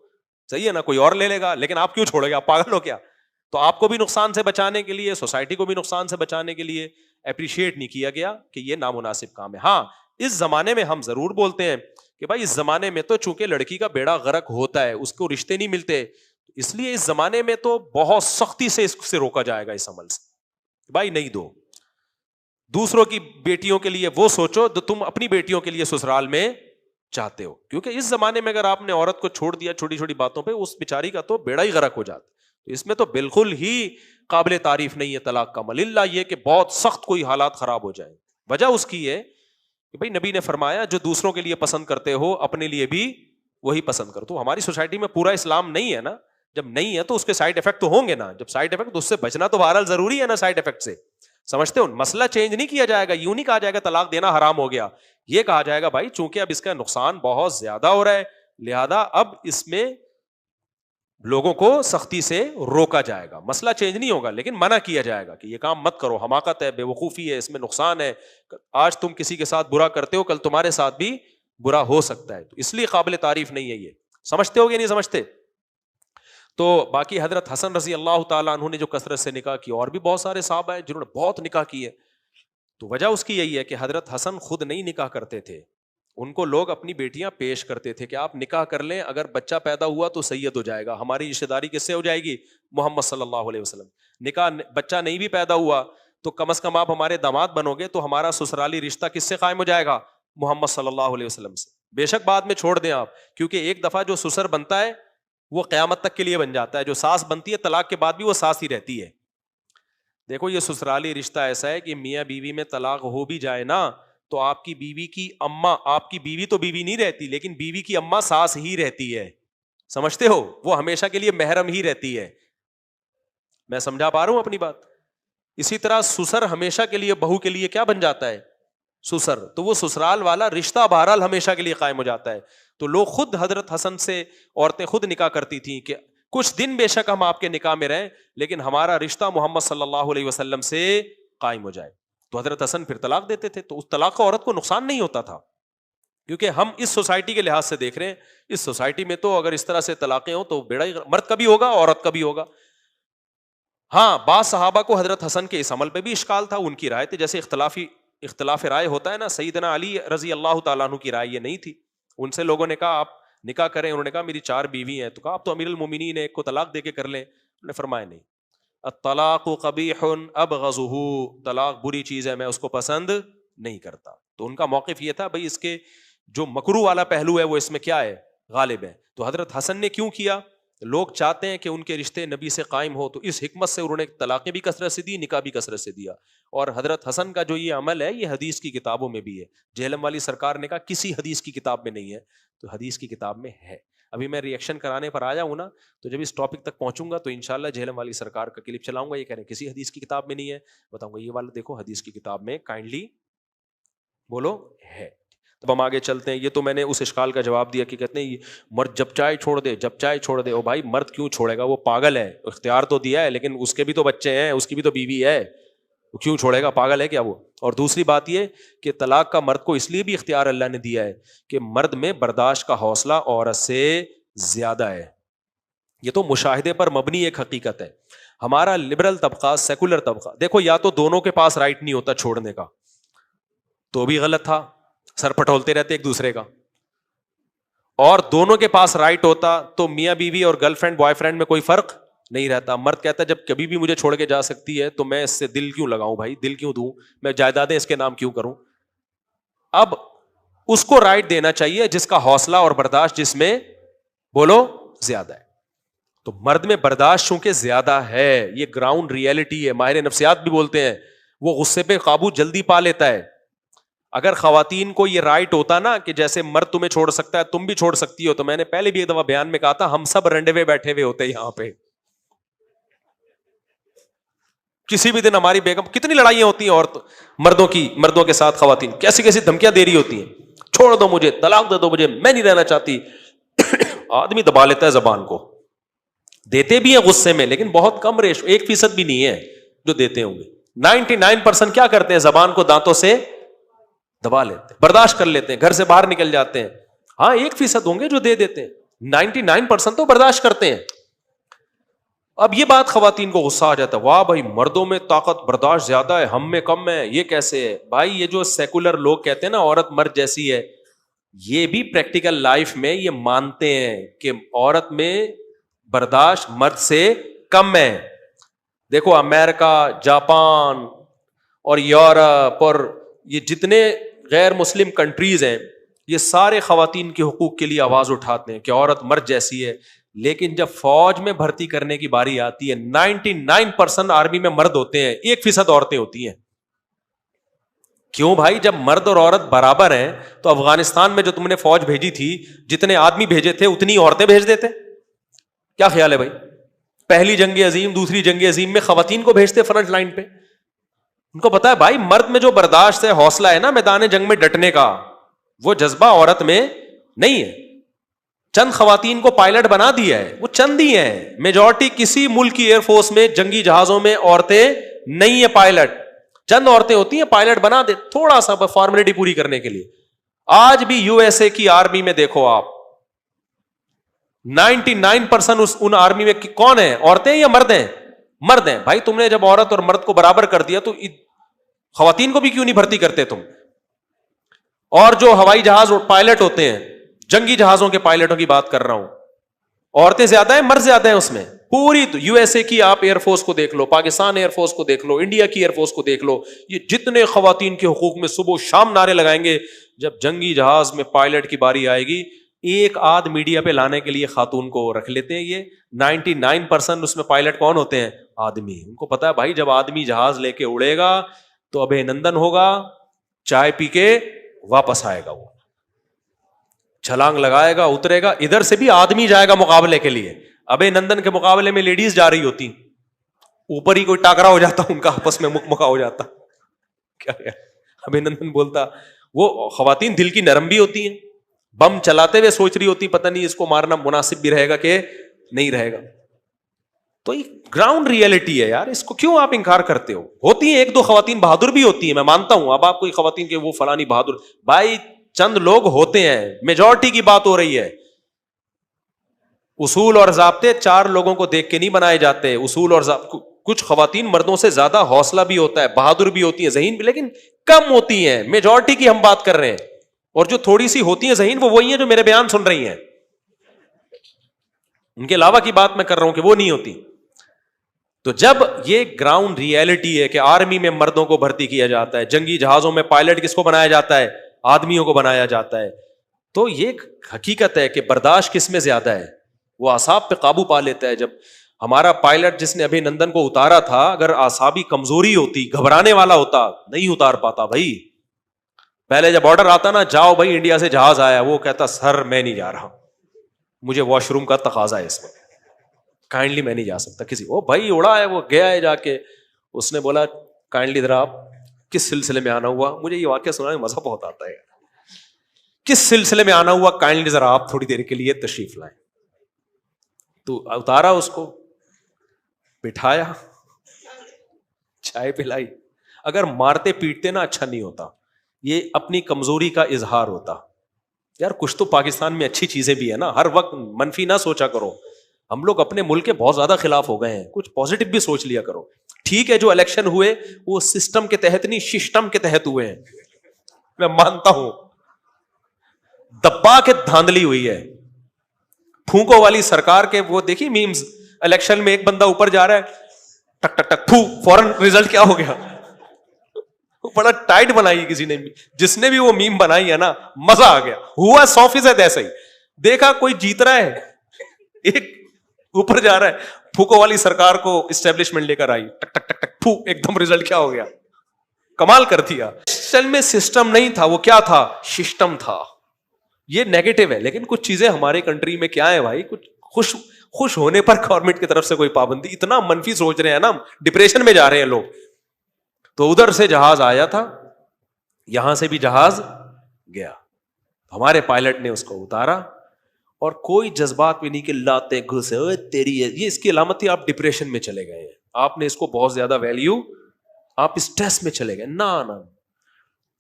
صحیح ہے نا, کوئی اور لے لے گا, لیکن آپ کیوں چھوڑے گا؟ آپ پاگل ہو کیا؟ تو آپ کو بھی نقصان سے بچانے کے لیے, سوسائٹی کو بھی نقصان سے بچانے کے لیے اپریشیٹ نہیں کیا گیا کہ یہ نامناسب کام ہے. ہاں اس زمانے میں ہم ضرور بولتے ہیں کہ بھائی اس زمانے میں تو چونکہ لڑکی کا بیڑا غرق ہوتا ہے, اس کو رشتے نہیں ملتے, اس لیے اس زمانے میں تو بہت سختی سے اس سے روکا جائے گا اس عمل سے. بھائی نہیں دو. دوسروں کی بیٹیوں کے لیے وہ سوچو تو تم اپنی بیٹیوں کے لیے سسرال میں چاہتے ہو, کیونکہ اس زمانے میں اگر آپ نے عورت کو چھوڑ دیا چھوٹی چھوٹی باتوں پہ, اس بیچاری کا تو بیڑا ہی غرق ہو جاتا. تو اس میں تو بالکل ہی قابل تعریف نہیں ہے طلاق کا عمل, الا یہ کہ بہت سخت کوئی حالات خراب ہو جائے. وجہ اس کی ہے کہ بھائی نبی نے فرمایا جو دوسروں کے لیے پسند کرتے ہو اپنے لیے بھی وہی پسند کر. تو ہماری سوسائٹی میں پورا اسلام نہیں ہے نا, جب نہیں ہے تو اس کے سائڈ افیکٹ تو ہوں گے نا. جب سائڈ افیکٹ تو اس سے بچنا تو بہرحال ضروری ہے نا سائڈ افیکٹ سے, سمجھتے ہو؟ مسئلہ چینج نہیں کیا جائے گا, یوں نہیں کہا جائے گا طلاق دینا حرام ہو گیا. یہ کہا جائے گا بھائی چونکہ اب اس کا نقصان بہت زیادہ ہو رہا ہے, لہذا اب اس میں لوگوں کو سختی سے روکا جائے گا. مسئلہ چینج نہیں ہوگا لیکن منع کیا جائے گا کہ یہ کام مت کرو, حماقت ہے, بے وقوفی ہے, اس میں نقصان ہے. آج تم کسی کے ساتھ برا کرتے ہو, کل تمہارے ساتھ بھی برا ہو سکتا ہے. تو اس لیے قابل تعریف نہیں ہے یہ. سمجھتے ہو گے نہیں سمجھتے؟ تو باقی حضرت حسن رضی اللہ تعالیٰ عنہ نے جو کثرت سے نکاح کی, اور بھی بہت سارے صحابہ ہیں جنہوں نے بہت نکاح کیے. تو وجہ اس کی یہی ہے کہ حضرت حسن خود نہیں نکاح کرتے تھے, ان کو لوگ اپنی بیٹیاں پیش کرتے تھے کہ آپ نکاح کر لیں, اگر بچہ پیدا ہوا تو سید ہو جائے گا, ہماری رشتہ داری کس سے ہو جائے گی؟ محمد صلی اللہ علیہ وسلم. نکاح بچہ نہیں بھی پیدا ہوا تو کم از کم آپ ہمارے داماد بنو گے تو ہمارا سسرالی رشتہ کس سے قائم ہو جائے گا؟ محمد صلی اللہ علیہ وسلم سے. بے شک بعد میں چھوڑ دیں آپ, کیونکہ ایک دفعہ جو سسر بنتا ہے وہ قیامت تک کے لیے بن جاتا ہے. جو ساس بنتی ہے طلاق کے بعد بھی وہ ساس ہی رہتی ہے. دیکھو یہ سسرالی رشتہ ایسا ہے کہ میاں بیوی میں طلاق ہو بھی جائے نا تو آپ کی بیوی کی اماں, آپ کی بیوی تو بیوی نہیں رہتی لیکن بیوی کی اماں ساس ہی رہتی ہے. سمجھتے ہو؟ وہ ہمیشہ کے لیے محرم ہی رہتی ہے. میں سمجھا پا رہا ہوں اپنی بات؟ اسی طرح سسر ہمیشہ کے لیے بہو کے لیے کیا بن جاتا ہے؟ سسر. تو وہ سسرال والا رشتہ بہرحال ہمیشہ کے لیے قائم ہو جاتا ہے. تو لوگ خود, حضرت حسن سے عورتیں خود نکاح کرتی تھیں کہ کچھ دن بے شک ہم آپ کے نکاح میں رہیں لیکن ہمارا رشتہ محمد صلی اللہ علیہ وسلم سے قائم ہو جائے. تو حضرت حسن پھر طلاق دیتے تھے. تو اس طلاق کا عورت کو نقصان نہیں ہوتا تھا, کیونکہ ہم اس سوسائٹی کے لحاظ سے دیکھ رہے ہیں. اس سوسائٹی میں تو اگر اس طرح سے طلاقیں ہوں تو بیڑا ہی, مرد کا بھی ہوگا عورت کا بھی ہوگا. ہاں بعض صحابہ کو حضرت حسن کے اس عمل پہ بھی اشکال تھا, ان کی رائے تھی, جیسے اختلاف رائے ہوتا ہے نا, سیدنا علی رضی اللہ تعالیٰ عنہ کی رائے یہ نہیں تھی. ان سے لوگوں نے کہا آپ نکاح کریں, انہوں نے کہا میری 4 بیوی ہیں. تو کہا آپ تو امیر المومنین ہیں, ایک کو طلاق دے کے کر لیں. انہوں نے فرمایا نہیں, الطلاق قبیح ابغضہ, طلاق بری چیز ہے, میں اس کو پسند نہیں کرتا. تو ان کا موقف یہ تھا بھائی اس کے جو مکروہ والا پہلو ہے وہ اس میں کیا ہے, غالب ہے. تو حضرت حسن نے کیوں کیا؟ لوگ چاہتے ہیں کہ ان کے رشتے نبی سے قائم ہو, تو اس حکمت سے انہوں نے طلاقیں بھی کثرت سے دی, نکاح بھی کثرت سے دیا. اور حضرت حسن کا جو یہ عمل ہے یہ حدیث کی کتابوں میں بھی ہے. جہلم والی سرکار نے کہا کسی حدیث کی کتاب میں نہیں ہے, تو حدیث کی کتاب میں ہے. ابھی میں ریئیکشن کرانے پر آیا ہوں نا, تو جب اس ٹاپک تک پہنچوں گا تو انشاءاللہ جہلم والی سرکار کا کلپ چلاؤں گا, یہ کہہ رہے ہیں کسی حدیث کی کتاب میں نہیں ہے, بتاؤں گا یہ والا دیکھو حدیث کی کتاب میں کائنڈلی بولو ہے. تو ہم آگے چلتے ہیں. یہ تو میں نے اس اشکال کا جواب دیا کہ کہتے ہیں مرد جب چائے چھوڑ دے, جب چائے چھوڑ دے. او بھائی مرد کیوں چھوڑے گا, وہ پاگل ہے, اختیار تو دیا ہے لیکن اس کے بھی تو بچے ہیں, اس کی بھی تو بیوی ہے, وہ کیوں چھوڑے گا, پاگل ہے کیا وہ؟ اور دوسری بات یہ کہ طلاق کا مرد کو اس لیے بھی اختیار اللہ نے دیا ہے کہ مرد میں برداشت کا حوصلہ عورت سے زیادہ ہے. یہ تو مشاہدے پر مبنی ایک حقیقت ہے. ہمارا لبرل طبقہ, سیکولر طبقہ, دیکھو یا تو دونوں کے پاس رائٹ نہیں ہوتا چھوڑنے کا, تو بھی غلط تھا, سر پٹولتے رہتے ایک دوسرے کا, اور دونوں کے پاس رائٹ ہوتا تو میاں بیوی اور گرل فرینڈ بوائے فرینڈ میں کوئی فرق نہیں رہتا. مرد کہتا ہے جب کبھی بھی مجھے چھوڑ کے جا سکتی ہے تو میں اس سے دل کیوں لگاؤں بھائی, دل کیوں دوں, میں جائیدادیں اس کے نام کیوں کروں. اب اس کو رائٹ دینا چاہیے جس کا حوصلہ اور برداشت جس میں بولو زیادہ ہے. تو مرد میں برداشت چونکہ زیادہ ہے, یہ گراؤنڈ ریئلٹی ہے. ماہر نفسیات بھی بولتے ہیں وہ غصے پہ قابو جلدی پا لیتا ہے. اگر خواتین کو یہ رائٹ ہوتا نا کہ جیسے مرد تمہیں چھوڑ سکتا ہے تم بھی چھوڑ سکتی ہو, تو میں نے پہلے بھی ایک دفعہ بیان میں کہا تھا ہم سب رنڈے ہوئے بیٹھے ہوئے ہوتے یہاں پہ. کسی بھی دن ہماری بیگم, کتنی لڑائیاں ہوتی ہیں عورت مردوں کے ساتھ, خواتین کیسی کیسی دھمکیاں دے رہی ہوتی ہیں, چھوڑ دو مجھے, طلاق دے دو مجھے, میں نہیں رہنا چاہتی. آدمی دبا لیتا ہے زبان کو, دیتے بھی ہیں غصے میں لیکن بہت کم ریشو, 1% بھی نہیں ہے جو دیتے ہوں گے. 99% کیا کرتے ہیں, زبان کو دانتوں سے دبا لیتے ہیں, برداشت کر لیتے ہیں, گھر سے باہر نکل جاتے ہیں. ہاں 1% ہوں گے جو دے دیتے ہیں, 99% تو برداشت کرتے ہیں. اب یہ بات خواتین کو غصہ آ جاتا ہے, واہ بھائی مردوں میں طاقت برداشت زیادہ ہے, ہم میں کم ہے, یہ کیسے ہے بھائی؟ یہ جو سیکولر لوگ کہتے ہیں نا عورت مرد جیسی ہے, یہ بھی پریکٹیکل لائف میں یہ مانتے ہیں کہ عورت میں برداشت مرد سے کم ہے. دیکھو امریکہ, جاپان اور یورپ اور یہ جتنے غیر مسلم کنٹریز ہیں, یہ سارے خواتین کے حقوق کے لیے آواز اٹھاتے ہیں کہ عورت مرد جیسی ہے. لیکن جب فوج میں بھرتی کرنے کی باری آتی ہے 99% آرمی میں مرد ہوتے ہیں, 1% عورتیں ہوتی ہیں. کیوں بھائی؟ جب مرد اور عورت برابر ہیں تو افغانستان میں جو تم نے فوج بھیجی تھی جتنے آدمی بھیجے تھے اتنی عورتیں بھیج دیتے. کیا خیال ہے بھائی؟ پہلی جنگ عظیم, دوسری جنگ عظیم میں خواتین کو بھیجتے فرنٹ لائن پہ. ان کو پتا ہے بھائی مرد میں جو برداشت ہے, حوصلہ ہے نا میدان جنگ میں ڈٹنے کا, وہ جذبہ عورت میں نہیں ہے. چند خواتین کو پائلٹ بنا دیا ہے, وہ چند ہی ہیں, میجورٹی کسی ملک کی ایئر فورس میں جنگی جہازوں میں عورتیں نہیں ہیں پائلٹ. چند عورتیں ہوتی ہیں پائلٹ بنا دے تھوڑا سا فارمیلٹی پوری کرنے کے لیے. آج بھی یو ایس اے کی آرمی میں دیکھو آپ 99% ان آرمی میں کون ہیں, عورتیں یا مرد ہیں؟ مرد ہیں. بھائی تم نے جب عورت اور مرد کو برابر کر دیا تو خواتین کو بھی کیوں نہیں بھرتی کرتے تم؟ اور جو ہوائی جہاز پائلٹ ہوتے ہیں, جنگی جہازوں کے پائلٹوں کی بات کر رہا ہوں, عورتیں زیادہ ہیں مرد زیادہ ہیں اس میں؟ پوری یو ایس اے کی آپ ایئر فورس کو دیکھ لو, پاکستان ایئر فورس کو دیکھ لو, انڈیا کی ایئر فورس کو دیکھ لو, یہ جتنے خواتین کے حقوق میں صبح و شام نعرے لگائیں گے, جب جنگی جہاز میں پائلٹ کی باری آئے گی ایک آدھ میڈیا پہ لانے کے لیے خاتون کو رکھ لیتے ہیں. یہ 99% اس میں پائلٹ کون ہوتے ہیں؟ آدمی. ان کو پتا ہے بھائی جب آدمی جہاز لے کے اڑے گا تو ابھی نندن ہوگا, چائے پی کے واپس آئے گا, وہ چھلانگ لگائے گا, اترے گا, ادھر سے بھی آدمی جائے گا مقابلے کے لیے. ابھی نندن کے مقابلے میں لیڈیز جا رہی ہوتی, اوپر ہی کوئی ٹاکرا ہو جاتا, ان کا آپس میں مکمکا ہو جاتا. کیا ابھی نندن بولتا, وہ خواتین دل کی نرم بھی ہوتی ہیں, بم چلاتے ہوئے سوچ رہی ہوتی پتہ نہیں اس کو مارنا مناسب بھی رہے گا کہ نہیں رہے گا. تو یہ گراؤنڈ ریئلٹی ہے یار, اس کو کیوں آپ انکار کرتے ہو؟ ہوتی ہیں ایک دو خواتین بہادر بھی ہوتی ہیں, میں مانتا ہوں. اب آپ کوئی خواتین کے وہ فلانی بہادر, بھائی چند لوگ ہوتے ہیں, میجورٹی کی بات ہو رہی ہے. اصول اور ضابطے 4 لوگوں کو دیکھ کے نہیں بنائے جاتے. اصول اور کچھ خواتین مردوں سے زیادہ حوصلہ بھی ہوتا ہے, بہادر بھی ہوتی ہیں, ذہین بھی, لیکن کم ہوتی ہیں. میجورٹی کی ہم بات کر رہے ہیں, اور جو تھوڑی سی ہوتی ہیں ذہین وہ وہی ہیں جو میرے بیان سن رہی ہیں. ان کے علاوہ کی بات میں کر رہا ہوں کہ وہ نہیں ہوتی. تو جب یہ گراؤنڈ ریئلٹی ہے کہ آرمی میں مردوں کو بھرتی کیا جاتا ہے, جنگی جہازوں میں پائلٹ کس کو بنایا جاتا ہے؟ آدمیوں کو بنایا جاتا ہے, تو یہ حقیقت ہے کہ برداشت کس میں زیادہ ہے, وہ اعصاب پہ قابو پا لیتا ہے. جب ہمارا پائلٹ جس نے ابھی نندن کو اتارا تھا, اگر اعصابی کمزوری ہوتی, گھبرانے والا ہوتا, نہیں اتار پاتا بھائی. پہلے جب آرڈر آتا نا, جاؤ بھائی انڈیا سے جہاز آیا, وہ کہتا سر میں نہیں جا رہا, مجھے واش روم کا تقاضا ہے اس میں, کائنڈلی میں نہیں جا سکتا. کسی وہ بھائی اڑا ہے, وہ گیا ہے جا کے, اس نے بولا کائنڈلی ذرا آپ کس سلسلے میں آنا ہوا؟ مجھے یہ واقعہ سنا میں مزہ بہت آتا ہے, کس سلسلے میں آنا ہوا, کائنڈلی ذرا آپ تھوڑی دیر کے لیے تشریف لائیں. تو اتارا, اس کو بٹھایا, چائے پلائی. اگر مارتے پیٹتے نا اچھا نہیں ہوتا, یہ اپنی کمزوری کا اظہار ہوتا. یار کچھ تو پاکستان میں اچھی چیزیں بھی ہیں نا, ہر وقت منفی نہ سوچا کرو. ہم لوگ اپنے ملک کے بہت زیادہ خلاف ہو گئے ہیں, کچھ پازیٹو بھی سوچ لیا کرو. ٹھیک ہے جو الیکشن ہوئے وہ سسٹم کے تحت نہیں, سسٹم کے تحت ہوئے ہیں, میں مانتا ہوں. دبا کے دھاندلی ہوئی ہے, پھونکو والی سرکار کے. وہ دیکھی میمز, الیکشن میں ایک بندہ اوپر جا رہا ہے, ٹک ٹک ٹک پھو, فوراً رزلٹ کیا ہو گیا. بڑا ٹائٹ بنائی کسی نے, جس نے بھی وہ میم بنائی ہے نا, مزہ آ گیا. ہوا 100% ایسا ہی. دیکھا کوئی جیت رہا ہے, ایک اوپر جا رہا ہے, پھوکو والی سرکار کو اسٹیبلشمنٹ لے کر آئی, ٹک ٹک ٹک ٹک پھو, ایک دم رزلٹ کیا ہو گیا, کمال کر دیا. اصل میں سسٹم نہیں تھا, وہ کیا تھا, سسٹم تھا. یہ نیگیٹو ہے, لیکن کچھ چیزیں ہمارے کنٹری میں کیا ہے بھائی, کچھ خوش ہونے پر گورنمنٹ کی طرف سے کوئی پابندی, اتنا منفی سوچ رہے ہیں نا, ڈپریشن میں جا رہے ہیں لوگ. تو ادھر سے جہاز آیا تھا, یہاں سے بھی جہاز گیا, ہمارے پائلٹ نے اس کو اتارا, اور کوئی جذبات بھی نہیں کہ لاتے گھسے ہوئے تیری ہے. یہ اس کی علامت تھی آپ ڈپریشن میں چلے گئے ہیں, آپ نے اس کو بہت زیادہ ویلیو, آپ اسٹریس میں چلے گئے. نہ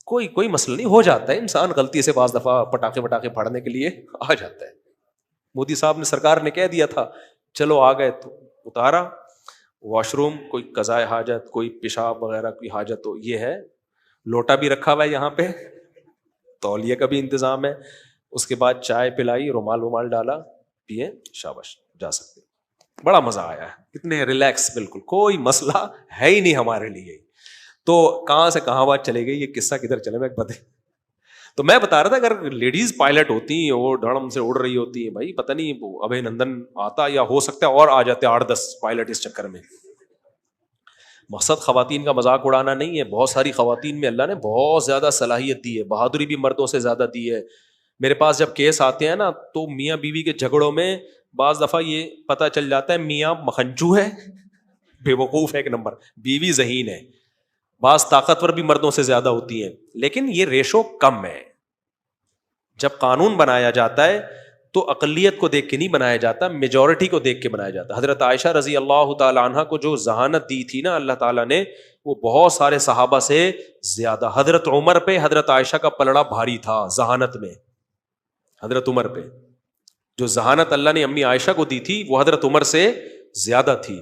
کوئی مسئلہ نہیں, ہو جاتا ہے انسان غلطی سے بعض دفعہ پٹاخے پھاڑنے کے لیے آ جاتا ہے. مودی صاحب نے, سرکار نے کہہ دیا تھا چلو آ گئے, تو اتارا. واش روم, کوئی قضائے حاجت, کوئی پیشاب وغیرہ کوئی حاجت ہو, یہ ہے, لوٹا بھی رکھا ہوا ہے یہاں پہ, تولیے کا بھی انتظام ہے. اس کے بعد چائے پلائی, رومال ڈالا, پیے, شاباش جا سکتے. بڑا مزہ آیا ہے, اتنے ریلیکس, بالکل کوئی مسئلہ ہے ہی نہیں ہمارے لیے. تو کہاں سے کہاں بات چلے گئی, یہ قصہ کدھر چلے میں بتا. تو میں بتا رہا تھا اگر لیڈیز پائلٹ ہوتی ہیں, وہ دھڑم سے اڑ رہی ہوتی ہیں, بھائی پتہ نہیں ابھی نندن آتا, یا ہو سکتا ہے اور آ جاتے 8-10 پائلٹ اس چکر میں. مقصد خواتین کا مذاق اڑانا نہیں ہے, بہت ساری خواتین میں اللہ نے بہت زیادہ صلاحیت دی ہے, بہادری بھی مردوں سے زیادہ دی ہے. میرے پاس جب کیس آتے ہیں نا, تو میاں بیوی کے جھگڑوں میں بعض دفعہ یہ پتہ چل جاتا ہے میاں مکھنچو ہے, بے وقوف ہے ایک نمبر, بیوی ذہین ہے. بعض طاقتور بھی مردوں سے زیادہ ہوتی ہیں, لیکن یہ ریشو کم ہے. جب قانون بنایا جاتا ہے تو اقلیت کو دیکھ کے نہیں بنایا جاتا, میجورٹی کو دیکھ کے بنایا جاتا. حضرت عائشہ رضی اللہ تعالی عنہ کو جو ذہانت دی تھی نا اللہ تعالیٰ نے, وہ بہت سارے صحابہ سے زیادہ. حضرت عمر پہ حضرت عائشہ کا پلڑا بھاری تھا ذہانت میں. حضرت عمر پہ جو ذہانت اللہ نے امی عائشہ کو دی تھی وہ حضرت عمر سے زیادہ تھی.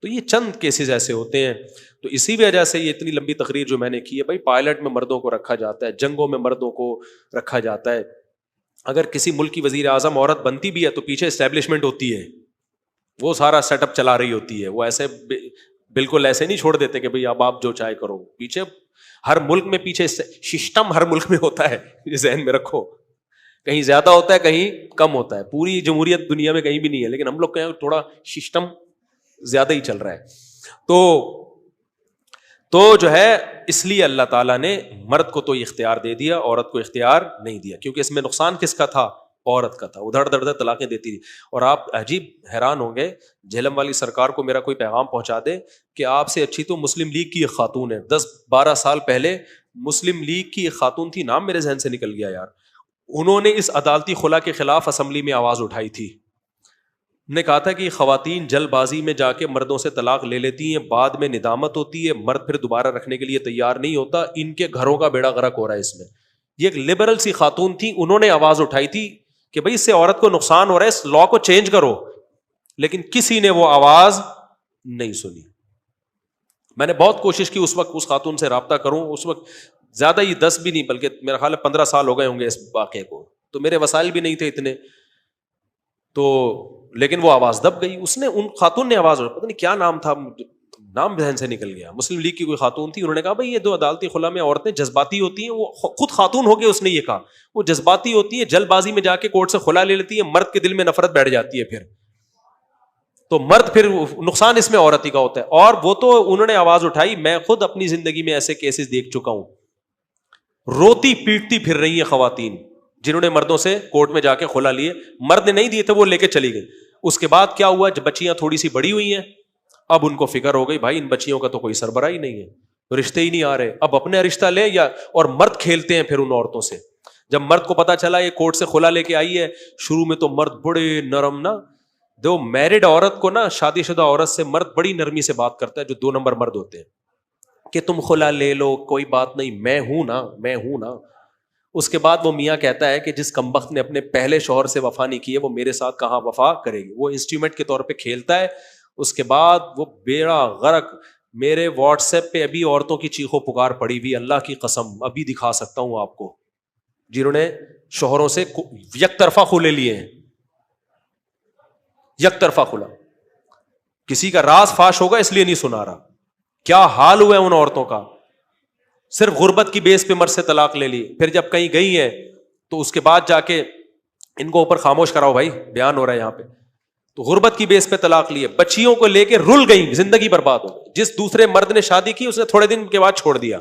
تو یہ چند کیسز ایسے ہوتے ہیں. تو اسی وجہ سے یہ اتنی لمبی تقریر جو میں نے کی ہے, بھائی پائلٹ میں مردوں کو رکھا جاتا ہے, جنگوں میں مردوں کو رکھا جاتا ہے. اگر کسی ملک کی وزیر اعظم عورت بنتی بھی ہے تو پیچھے اسٹیبلشمنٹ ہوتی ہے, وہ سارا سیٹ اپ چلا رہی ہوتی ہے. وہ ایسے بالکل ایسے نہیں چھوڑ دیتے کہ بھئی اب آپ جو چاہے کرو. پیچھے ہر ملک میں پیچھے سسٹم ہر ملک میں ہوتا ہے, یہ ذہن میں رکھو. کہیں زیادہ ہوتا ہے کہیں کم ہوتا ہے. پوری جمہوریت دنیا میں کہیں بھی نہیں ہے, لیکن ہم لوگ کے یہاں تھوڑا سسٹم زیادہ ہی چل رہا ہے. تو جو ہے اس لیے اللہ تعالیٰ نے مرد کو تو اختیار دے دیا, عورت کو اختیار نہیں دیا, کیونکہ اس میں نقصان کس کا تھا؟ عورت کا تھا. ادھر دھڑ طلاقیں دیتی تھی. اور آپ عجیب حیران ہوں گے, جہلم والی سرکار کو میرا کوئی پیغام پہنچا دے کہ آپ سے اچھی تو مسلم لیگ کی ایک خاتون ہے. 10-12 سال پہلے مسلم لیگ کی ایک خاتون تھی, نام میرے ذہن سے نکل گیا یار, انہوں نے اس عدالتی خلا کے خلاف اسمبلی میں آواز اٹھائی تھی. نے کہا تھا کہ خواتین جلد بازی میں جا کے مردوں سے طلاق لے لیتی ہیں, بعد میں ندامت ہوتی ہے, مرد پھر دوبارہ رکھنے کے لیے تیار نہیں ہوتا, ان کے گھروں کا بیڑا غرق ہو رہا ہے اس میں. یہ ایک لبرل سی خاتون تھی, انہوں نے آواز اٹھائی تھی کہ بھائی اس سے عورت کو نقصان ہو رہا ہے, اس لا کو چینج کرو, لیکن کسی نے وہ آواز نہیں سنی. میں نے بہت کوشش کی اس وقت اس خاتون سے رابطہ کروں, اس وقت زیادہ ہی 10 بھی نہیں بلکہ میرا خیال ہے 15 سال ہو گئے ہوں گے اس واقعے کو, تو میرے وسائل بھی نہیں تھے اتنے, تو لیکن وہ آواز دب گئی. اس نے ان خاتون نے آواز, پتہ نہیں کیا نام تھا, نام ذہن سے نکل گیا, مسلم لیگ کی کوئی خاتون تھی, انہوں نے کہا بھائی یہ 2 عدالتی خلا میں عورتیں جذباتی ہوتی ہیں, وہ خود خاتون ہو کے اس نے یہ کہا, وہ جذباتی ہوتی ہیں, جلد بازی میں جا کے کورٹ سے خلا لے لیتی ہیں, مرد کے دل میں نفرت بیٹھ جاتی ہے, پھر تو مرد پھر نقصان اس میں عورت ہی کا ہوتا ہے. اور وہ تو انہوں نے آواز اٹھائی, میں خود اپنی زندگی میں ایسے کیسز دیکھ چکا ہوں, روتی پیٹتی پھر رہی ہیں خواتین جنہوں نے مردوں سے کورٹ میں جا کے خلا لیے, مرد نے نہیں دیے تھے وہ لے کے چلی گئی. اس کے بعد کیا ہوا, جب بچیاں تھوڑی سی بڑی ہوئی ہیں, اب ان کو فکر ہو گئی بھائی ان بچیوں کا تو کوئی سربراہ ہی نہیں ہے, رشتے ہی نہیں آ رہے, اب اپنے رشتہ لیں یا, اور مرد کھیلتے ہیں پھر ان عورتوں سے. جب مرد کو پتا چلا یہ کورٹ سے خلا لے کے آئی ہے, شروع میں تو مرد بڑے نرم نا, دو میرڈ عورت کو نا, شادی شدہ عورت سے مرد بڑی نرمی سے بات کرتا ہے, جو 2 نمبر مرد ہوتے ہیں, کہ تم خلا لے لو کوئی بات نہیں, میں ہوں نا. اس کے بعد وہ میاں کہتا ہے کہ جس کمبخت نے اپنے پہلے شوہر سے وفا نہیں کی ہے وہ میرے ساتھ کہاں وفا کرے گی, وہ انسٹرومنٹ کے طور پہ کھیلتا ہے. اس کے بعد وہ بیڑا غرق, میرے واٹس ایپ پہ ابھی عورتوں کی چیخو پکار پڑی ہوئی, اللہ کی قسم ابھی دکھا سکتا ہوں آپ کو, جنہوں نے شوہروں سے یک طرفہ خلے لیے ہیں, یک طرفہ خلا. کسی کا راز فاش ہوگا اس لیے نہیں سنا رہا, کیا حال ہوا ہے ان عورتوں کا, صرف غربت کی بیس پہ مرد سے طلاق لے لی, پھر جب کہیں گئی ہیں تو اس کے بعد جا کے ان کو اوپر خاموش کراؤ بھائی, بیان ہو رہا ہے یہاں پہ, تو غربت کی بیس پہ طلاق لیے, بچیوں کو لے کے رل گئی, زندگی برباد ہو. جس دوسرے مرد نے شادی کی اس نے تھوڑے دن کے بعد چھوڑ دیا,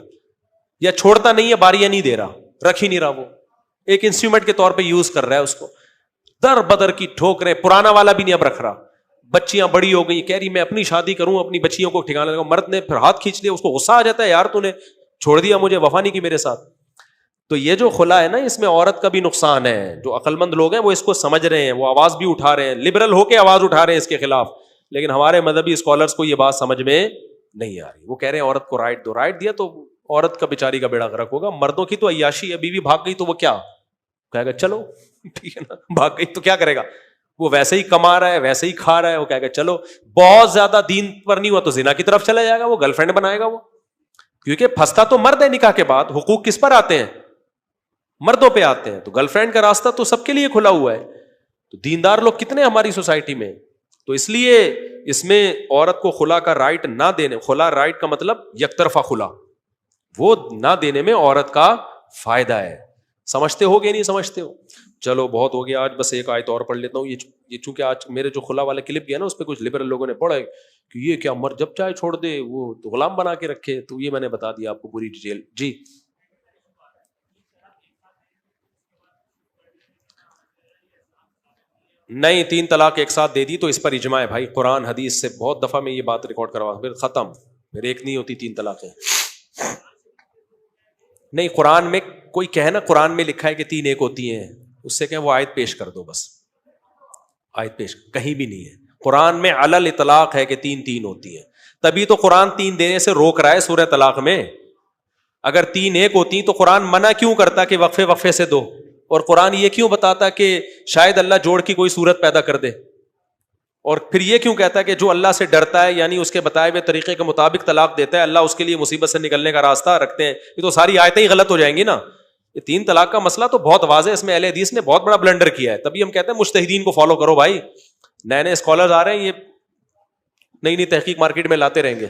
یا چھوڑتا نہیں ہے, باریاں نہیں دے رہا, رکھ ہی نہیں رہا, وہ ایک انسٹرومنٹ کے طور پہ یوز کر رہا ہے اس کو, در بدر کی ٹھوکریں, پرانا والا بھی نہیں اب رکھ رہا. بچیاں بڑی ہو گئی, کہہ رہی میں اپنی شادی کروں, اپنی بچیوں کو ٹھکانے لگا, مرد نے پھر ہاتھ کھینچ لیا, اس کو غصہ آ جاتا ہے, یار تو نے چھوڑ دیا مجھے, وفا نہیں کی میرے ساتھ. تو یہ جو خلا ہے نا, اس میں عورت کا بھی نقصان ہے. جو عقل مند لوگ ہیں وہ اس کو سمجھ رہے ہیں, وہ آواز بھی اٹھا رہے ہیں, لبرل ہو کے آواز اٹھا رہے ہیں اس کے خلاف, لیکن ہمارے مذہبی اسکالرس کو یہ بات سمجھ میں نہیں آ رہی. وہ کہہ رہے ہیں عورت کو رائٹ دو, رائٹ دیا تو عورت کا بیچاری کا بیڑا غرق ہوگا. مردوں کی تو عیاشی ہے, بیوی بھاگ گئی تو وہ کیا کہے گا, چلو ٹھیک ہے نا, بھاگ گئی تو کیا کرے گا, وہ ویسے ہی کما رہا ہے, ویسے ہی کھا رہا ہے, وہ کہے گا چلو, بہت زیادہ دین پر نہیں ہوا تو زنا کی طرف چلا جائے گا, وہ گرل فرینڈ بنائے گا وہ, کیونکہ پھنستا تو مرد ہے نکاح کے بعد. حقوق کس پر آتے ہیں, مردوں پہ آتے ہیں. تو گرل فرینڈ کا راستہ تو سب کے لیے کھلا ہوا ہے. تو دیندار لوگ کتنے ہماری سوسائٹی میں, تو اس لیے اس میں عورت کو خلا کا رائٹ نہ دینے, خلا رائٹ کا مطلب یک طرفہ خلا, وہ نہ دینے میں عورت کا فائدہ ہے. سمجھتے ہو گے نہیں سمجھتے ہو؟ چلو بہت ہو گیا آج, بس ایک آیت اور پڑھ لیتا ہوں. یہ چونکہ آج میرے جو خلا والے کلپ گیا نا, اس پہ کچھ لبرل لوگوں نے پڑھا ہے کہ یہ کیا مر جب چاہے چھوڑ دے, وہ تو غلام بنا کے رکھے. تو یہ میں نے بتا دیا آپ کو پوری ڈیٹیل. جی نہیں, 3 طلاق ایک ساتھ دے دی تو اس پر اجماع ہے بھائی, قرآن حدیث سے بہت دفعہ میں یہ بات ریکارڈ کروا, پھر ختم, پھر ایک نہیں ہوتی 3 طلاقیں. نہیں, قرآن میں کوئی کہے نا, قرآن میں لکھا ہے کہ 3 ایک ہوتی ہیں, اس سے کہیں وہ آیت پیش کر دو, بس آیت پیش, کہیں بھی نہیں ہے. قرآن میں علل اطلاق ہے کہ 3 ہوتی ہیں, تبھی تو قرآن 3 دینے سے روک رہا ہے سورہ طلاق میں. اگر 3 ایک ہوتی تو قرآن منع کیوں کرتا کہ وقفے وقفے سے دو, اور قرآن یہ کیوں بتاتا کہ شاید اللہ جوڑ کی کوئی صورت پیدا کر دے, اور پھر یہ کیوں کہتا ہے کہ جو اللہ سے ڈرتا ہے یعنی اس کے بتائے ہوئے طریقے کے مطابق طلاق دیتا ہے, اللہ اس کے لیے مصیبت سے نکلنے کا راستہ رکھتے ہیں. یہ تو ساری آیتیں ہی غلط ہو جائیں گی نا. یہ 3 طلاق کا مسئلہ تو بہت واضح ہے, اس میں اہل حدیث نے بہت بڑا بلنڈر کیا ہے. تبھی ہم کہتے ہیں مجتہدین کو فالو کرو بھائی, نئے نئے اسکالرز آ رہے ہیں, یہ نئی نئی تحقیق مارکیٹ میں لاتے رہیں گے.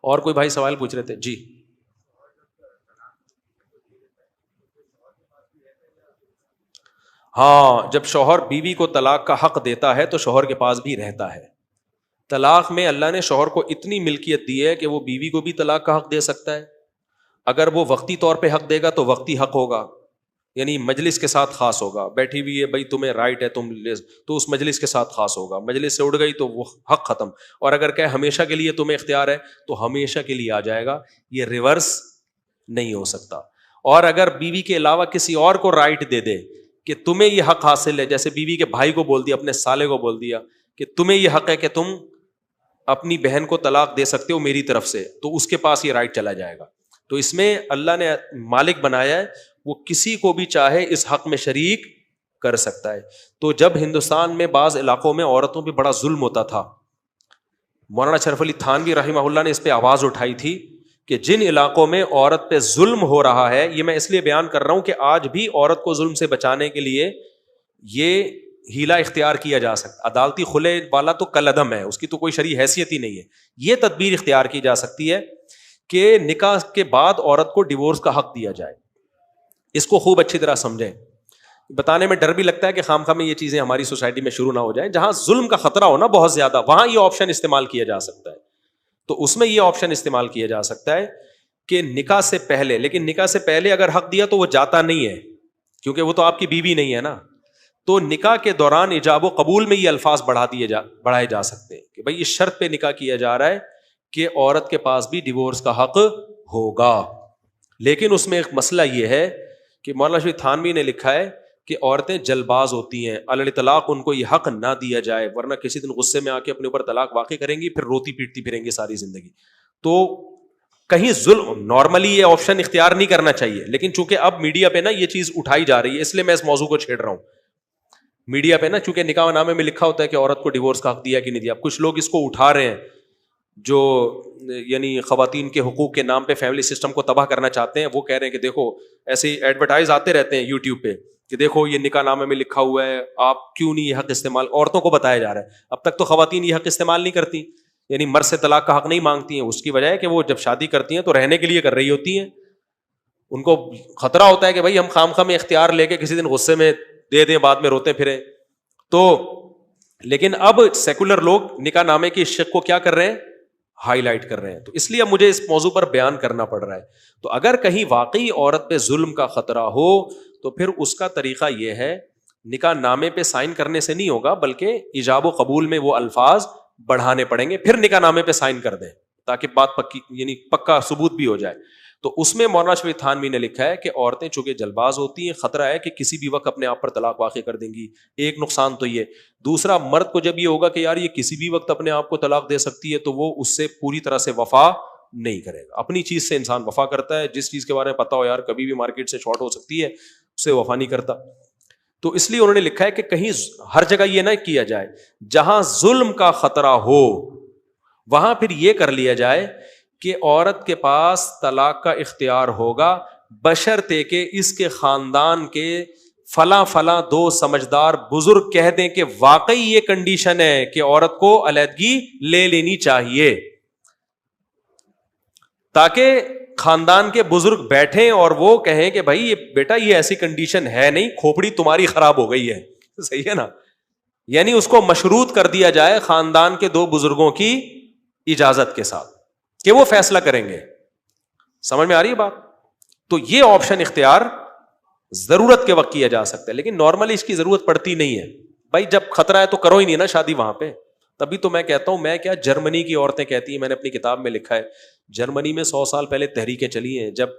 اور کوئی بھائی سوال پوچھ رہے تھے؟ جی ہاں، جب شوہر بیوی کو طلاق کا حق دیتا ہے تو شوہر کے پاس بھی رہتا ہے. طلاق میں اللہ نے شوہر کو اتنی ملکیت دی ہے کہ وہ بیوی کو بھی طلاق کا حق دے سکتا ہے. اگر وہ وقتی طور پہ حق دے گا تو وقتی حق ہوگا، یعنی مجلس کے ساتھ خاص ہوگا. بیٹھی ہوئی ہے بھائی، تمہیں رائٹ ہے، تم تو اس مجلس کے ساتھ خاص ہوگا. مجلس سے اڑ گئی تو وہ حق ختم. اور اگر کہ ہمیشہ کے لیے تمہیں اختیار ہے تو ہمیشہ کے لیے آ جائے گا. یہ ریورس نہیں ہو سکتا. اور اگر بیوی کے علاوہ کسی اور کو رائٹ دے دے کہ تمہیں یہ حق حاصل ہے، جیسے بیوی کے بھائی کو بول دیا، اپنے سالے کو بول دیا کہ تمہیں یہ حق ہے کہ تم اپنی بہن کو طلاق دے سکتے ہو میری طرف سے، تو اس کے پاس یہ رائٹ چلا جائے گا. تو اس میں اللہ نے مالک بنایا ہے، وہ کسی کو بھی چاہے اس حق میں شریک کر سکتا ہے. تو جب ہندوستان میں بعض علاقوں میں عورتوں پہ بڑا ظلم ہوتا تھا، مولانا شرف علی تھانوی رحمہ اللہ نے اس پہ آواز اٹھائی تھی کہ جن علاقوں میں عورت پہ ظلم ہو رہا ہے، یہ میں اس لیے بیان کر رہا ہوں کہ آج بھی عورت کو ظلم سے بچانے کے لیے یہ ہیلا اختیار کیا جا سکتا. عدالتی خلے والا تو کل عدم ہے، اس کی تو کوئی شرعی حیثیت ہی نہیں ہے. یہ تدبیر اختیار کی جا سکتی ہے کہ نکاح کے بعد عورت کو ڈیورس کا حق دیا جائے. اس کو خوب اچھی طرح سمجھیں. بتانے میں ڈر بھی لگتا ہے کہ خامخواہ میں یہ چیزیں ہماری سوسائٹی میں شروع نہ ہو جائیں. جہاں ظلم کا خطرہ ہو نا بہت زیادہ، وہاں یہ آپشن استعمال کیا جا سکتا ہے. تو اس میں یہ آپشن استعمال کیا جا سکتا ہے کہ نکاح سے پہلے، لیکن نکاح سے پہلے اگر حق دیا تو وہ جاتا نہیں ہے، کیونکہ وہ تو آپ کی بیوی نہیں ہے نا. تو نکاح کے دوران ایجاب و قبول میں یہ الفاظ بڑھائے جا سکتے ہیں کہ بھائی اس شرط پہ نکاح کیا جا رہا ہے کہ عورت کے پاس بھی ڈیورس کا حق ہوگا. لیکن اس میں ایک مسئلہ یہ ہے کہ مولانا شفیع تھانوی نے لکھا ہے کہ عورتیں جلد باز ہوتی ہیں، علی طلاق ان کو یہ حق نہ دیا جائے، ورنہ کسی دن غصے میں آ کے اپنے اوپر طلاق واقع کریں گی، پھر روتی پیٹتی پھریں گی ساری زندگی. تو کہیں ظلم، نارملی یہ آپشن اختیار نہیں کرنا چاہیے، لیکن چونکہ اب میڈیا پہ نا یہ چیز اٹھائی جا رہی ہے، اس لیے میں اس موضوع کو چھیڑ رہا ہوں. میڈیا پہ نا چونکہ نکاح نامے میں لکھا ہوتا ہے کہ عورت کو ڈیورس کا حق دیا کہ نہیں دیا. اب کچھ لوگ اس کو اٹھا رہے ہیں جو یعنی خواتین کے حقوق کے نام پہ فیملی سسٹم کو تباہ کرنا چاہتے ہیں. وہ کہہ رہے ہیں کہ دیکھو ایسے ایڈورٹائز آتے رہتے ہیں یوٹیوب پہ کہ دیکھو یہ نکاح نامے میں لکھا ہوا ہے، آپ کیوں نہیں یہ حق استعمال، عورتوں کو بتایا جا رہا ہے. اب تک تو خواتین یہ حق استعمال نہیں کرتی، یعنی مرد سے طلاق کا حق نہیں مانگتی ہیں. اس کی وجہ ہے کہ وہ جب شادی کرتی ہیں تو رہنے کے لیے کر رہی ہوتی ہیں. ان کو خطرہ ہوتا ہے کہ بھائی ہم خامخواہ میں اختیار لے کے کسی دن غصے میں دے دیں، بعد میں روتے پھریں. تو لیکن اب سیکولر لوگ نکاح نامے کی شق کو کیا کر رہے ہیں، ہائی لائٹ کر رہے ہیں. تو اس لیے مجھے اس موضوع پر بیان کرنا پڑ رہا ہے. تو اگر کہیں واقعی عورت پہ ظلم کا خطرہ ہو تو پھر اس کا طریقہ یہ ہے، نکاح نامے پہ سائن کرنے سے نہیں ہوگا، بلکہ ایجاب و قبول میں وہ الفاظ بڑھانے پڑیں گے، پھر نکاح نامے پہ سائن کر دیں تاکہ بات پکی، یعنی پکا ثبوت بھی ہو جائے. تو اس میں مولانا شفیع تھانوی نے لکھا ہے کہ عورتیں چونکہ جلباز ہوتی ہیں، خطرہ ہے کہ کسی بھی وقت اپنے آپ پر طلاق واقع کر دیں گی. ایک نقصان تو یہ. دوسرا، مرد کو جب یہ ہوگا کہ یار یہ کسی بھی وقت اپنے آپ کو طلاق دے سکتی ہے تو وہ اس سے پوری طرح سے وفا نہیں کرے گا. اپنی چیز سے انسان وفا کرتا ہے، جس چیز کے بارے میں پتا ہو یار کبھی بھی مارکیٹ سے شارٹ ہو سکتی ہے، اسے وفا نہیں کرتا. تو اس لیے انہوں نے لکھا ہے کہ کہیں ہر جگہ یہ نہ کیا جائے، جہاں ظلم کا خطرہ ہو وہاں پھر یہ کر لیا جائے کہ عورت کے پاس طلاق کا اختیار ہوگا، بشرطے کہ اس کے خاندان کے فلاں فلاں دو سمجھدار بزرگ کہہ دیں کہ واقعی یہ کنڈیشن ہے کہ عورت کو علیحدگی لے لینی چاہیے، تاکہ خاندان کے بزرگ بیٹھیں اور وہ کہیں کہ بھائی یہ بیٹا یہ ایسی کنڈیشن ہے نہیں، کھوپڑی تمہاری خراب ہو گئی ہے. صحیح ہے نا. یعنی اس کو مشروط کر دیا جائے خاندان کے دو بزرگوں کی اجازت کے ساتھ کہ وہ فیصلہ کریں گے. سمجھ میں آ رہی ہے بات؟ تو یہ آپشن اختیار ضرورت کے وقت کیا جا سکتا ہے، لیکن نارملی اس کی ضرورت پڑتی نہیں ہے. بھائی جب خطرہ ہے تو کرو ہی نہیں نا شادی وہاں پہ. تبھی تو میں کہتا ہوں، میں کیا، جرمنی کی عورتیں کہتی ہیں، میں نے اپنی کتاب میں لکھا ہے، جرمنی میں 100 سال پہلے تحریکیں چلی ہیں. جب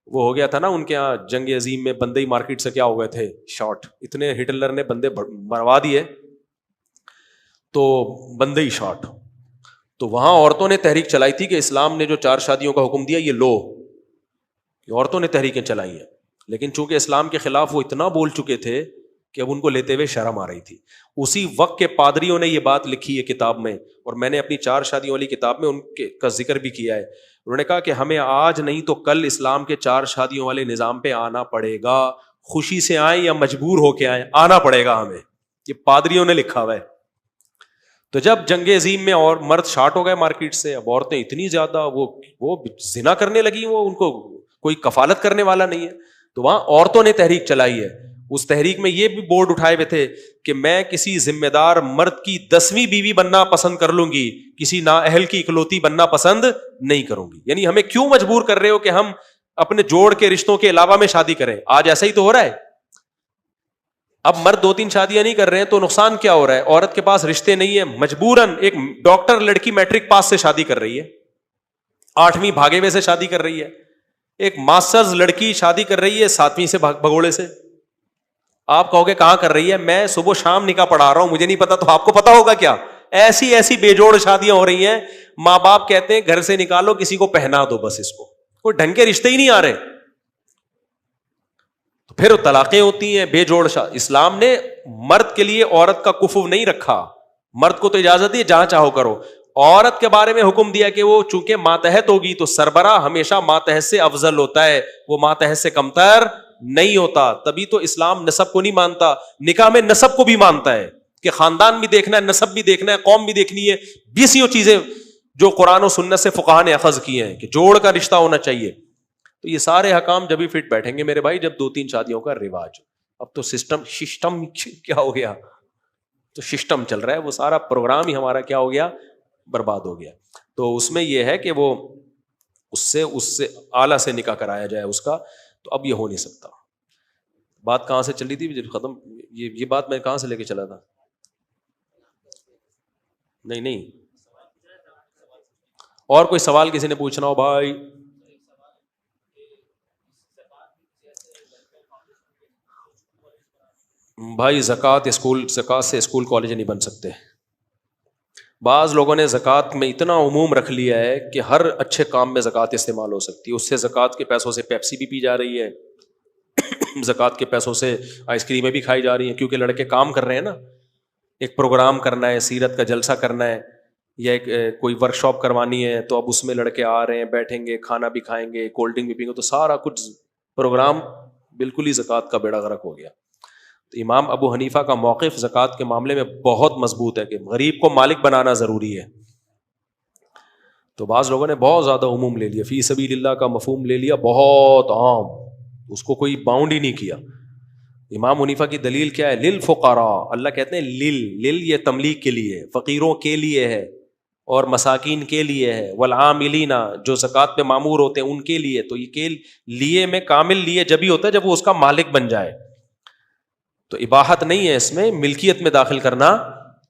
وہ ہو گیا تھا نا ان کے یہاں جنگ عظیم میں، بندے ہی مارکیٹ سے کیا ہو گئے تھے، شارٹ، اتنے ہٹلر نے بندے مروا دیے تو بندے ہی شارٹ. تو وہاں عورتوں نے تحریک چلائی تھی کہ اسلام نے جو 4 شادیوں کا حکم دیا یہ لو، عورتوں نے تحریکیں چلائی ہیں. لیکن چونکہ اسلام کے خلاف وہ اتنا بول چکے تھے کہ اب ان کو لیتے ہوئے شرم آ رہی تھی. اسی وقت کے پادریوں نے یہ بات لکھی ہے کتاب میں، اور میں نے اپنی 4 شادیوں والی کتاب میں ان کا ذکر بھی کیا ہے. انہوں نے کہا کہ ہمیں آج نہیں تو کل اسلام کے 4 شادیوں والے نظام پہ آنا پڑے گا، خوشی سے آئیں یا مجبور ہو کے آئیں، آنا پڑے گا ہمیں. یہ پادریوں نے لکھا ہوا ہے. تو جب جنگ عظیم میں اور مرد شارٹ ہو گئے مارکیٹ سے، اب عورتیں اتنی زیادہ وہ زنا کرنے لگی، وہ ان کو کوئی کفالت کرنے والا نہیں ہے. تو وہاں عورتوں نے تحریک چلائی ہے. اس تحریک میں یہ بھی بورڈ اٹھائے ہوئے تھے کہ میں کسی ذمہ دار مرد کی 10ویں بیوی بننا پسند کر لوں گی, کسی نااہل کی اکلوتی بننا پسند نہیں کروں گی. یعنی ہمیں کیوں مجبور کر رہے ہو کہ ہم اپنے جوڑ کے رشتوں کے علاوہ میں شادی کریں؟ آج ایسا ہی تو ہو رہا ہے. اب مرد 2-3 شادیاں نہیں کر رہے ہیں تو نقصان کیا ہو رہا ہے؟ عورت کے پاس رشتے نہیں ہے, مجبوراً ایک ڈاکٹر لڑکی میٹرک پاس سے شادی کر رہی ہے, 8ویں بھاگے ہوئے سے شادی کر رہی ہے. ایک ماسٹرز لڑکی شادی کر رہی ہے 7ویں سے بھگوڑے سے. آپ کہو گے کہاں کر رہی ہے؟ میں صبح شام نکاح پڑھا رہا ہوں, مجھے نہیں پتا, تو آپ کو پتا ہوگا کیا؟ ایسی بے جوڑ شادیاں ہو رہی ہیں, ماں باپ کہتے ہیں گھر سے نکالو, کسی کو پہنا دو بس, اس کو کوئی ڈھنگ کے رشتے ہی نہیں آ رہے. تو پھر طلاقیں ہوتی ہیں, بے جوڑ اسلام نے مرد کے لیے عورت کا کفو نہیں رکھا, مرد کو تو اجازت دی جہاں چاہو کرو. عورت کے بارے میں حکم دیا کہ وہ چونکہ ماتحت ہوگی تو سربراہ ہمیشہ ماتحت سے افضل ہوتا ہے, وہ ماتحت سے کمتر نہیں ہوتا. تبھی تو اسلام نسب کو نہیں مانتا, نکاح میں نسب کو بھی مانتا ہے کہ خاندان بھی دیکھنا ہے, نسب بھی دیکھنا ہے, قوم بھی دیکھنی ہے. 20 چیزیں جو قرآن و سنت سے فقہاء نے اخذ کی ہیں کہ جوڑ کا رشتہ ہونا چاہیے. تو یہ سارے حکام جب ہی فٹ بیٹھیں گے میرے بھائی, جب 2-3 شادیوں کا رواج. اب تو سسٹم کیا ہو گیا, تو سسٹم چل رہا ہے, وہ سارا پروگرام ہی ہمارا کیا ہو گیا, برباد ہو گیا. تو اس میں یہ ہے کہ وہ اس سے اعلیٰ سے نکاح کرایا جائے اس کا, تو اب یہ ہو نہیں سکتا. بات کہاں سے چلی تھی ختم, یہ بات میں کہاں سے لے کے چلا تھا؟ نہیں, اور کوئی سوال کسی نے پوچھنا ہو بھائی؟ بھائی زکوٰۃ سے اسکول کالج نہیں بن سکتے. بعض لوگوں نے زکوٰۃ میں اتنا عموم رکھ لیا ہے کہ ہر اچھے کام میں زکوٰۃ استعمال ہو سکتی ہے. اس سے زکوٰۃ کے پیسوں سے پیپسی بھی پی جا رہی ہے, زکوٰۃ کے پیسوں سے آئس کریمیں بھی کھائی جا رہی ہیں, کیونکہ لڑکے کام کر رہے ہیں نا. ایک پروگرام کرنا ہے, سیرت کا جلسہ کرنا ہے, یا کوئی ورک شاپ کروانی ہے, تو اب اس میں لڑکے آ رہے ہیں, بیٹھیں گے, کھانا بھی کھائیں گے, کولڈ ڈرنک بھی پئیں گے, تو سارا کچھ پروگرام بالکل ہی زکوٰۃ کا بیڑا غرق ہو گیا. تو امام ابو حنیفہ کا موقف زکوٰۃ کے معاملے میں بہت مضبوط ہے کہ غریب کو مالک بنانا ضروری ہے. تو بعض لوگوں نے بہت زیادہ عموم لے لیا, فی سبیل اللہ کا مفہوم لے لیا بہت عام, اس کو کوئی باؤنڈ ہی نہیں کیا. امام حنیفہ کی دلیل کیا ہے؟ للفقراء, اللہ کہتے ہیں لل یہ تملیغ کے لیے, فقیروں کے لیے ہے اور مساکین کے لیے ہے, والعاملین جو زکوٰۃ پہ مامور ہوتے ہیں ان کے لیے. تو یہ کے لیے میں کامل لیے جبھی ہوتا ہے جب وہ اس کا مالک بن جائے. تو اباحت نہیں ہے اس میں, ملکیت میں داخل کرنا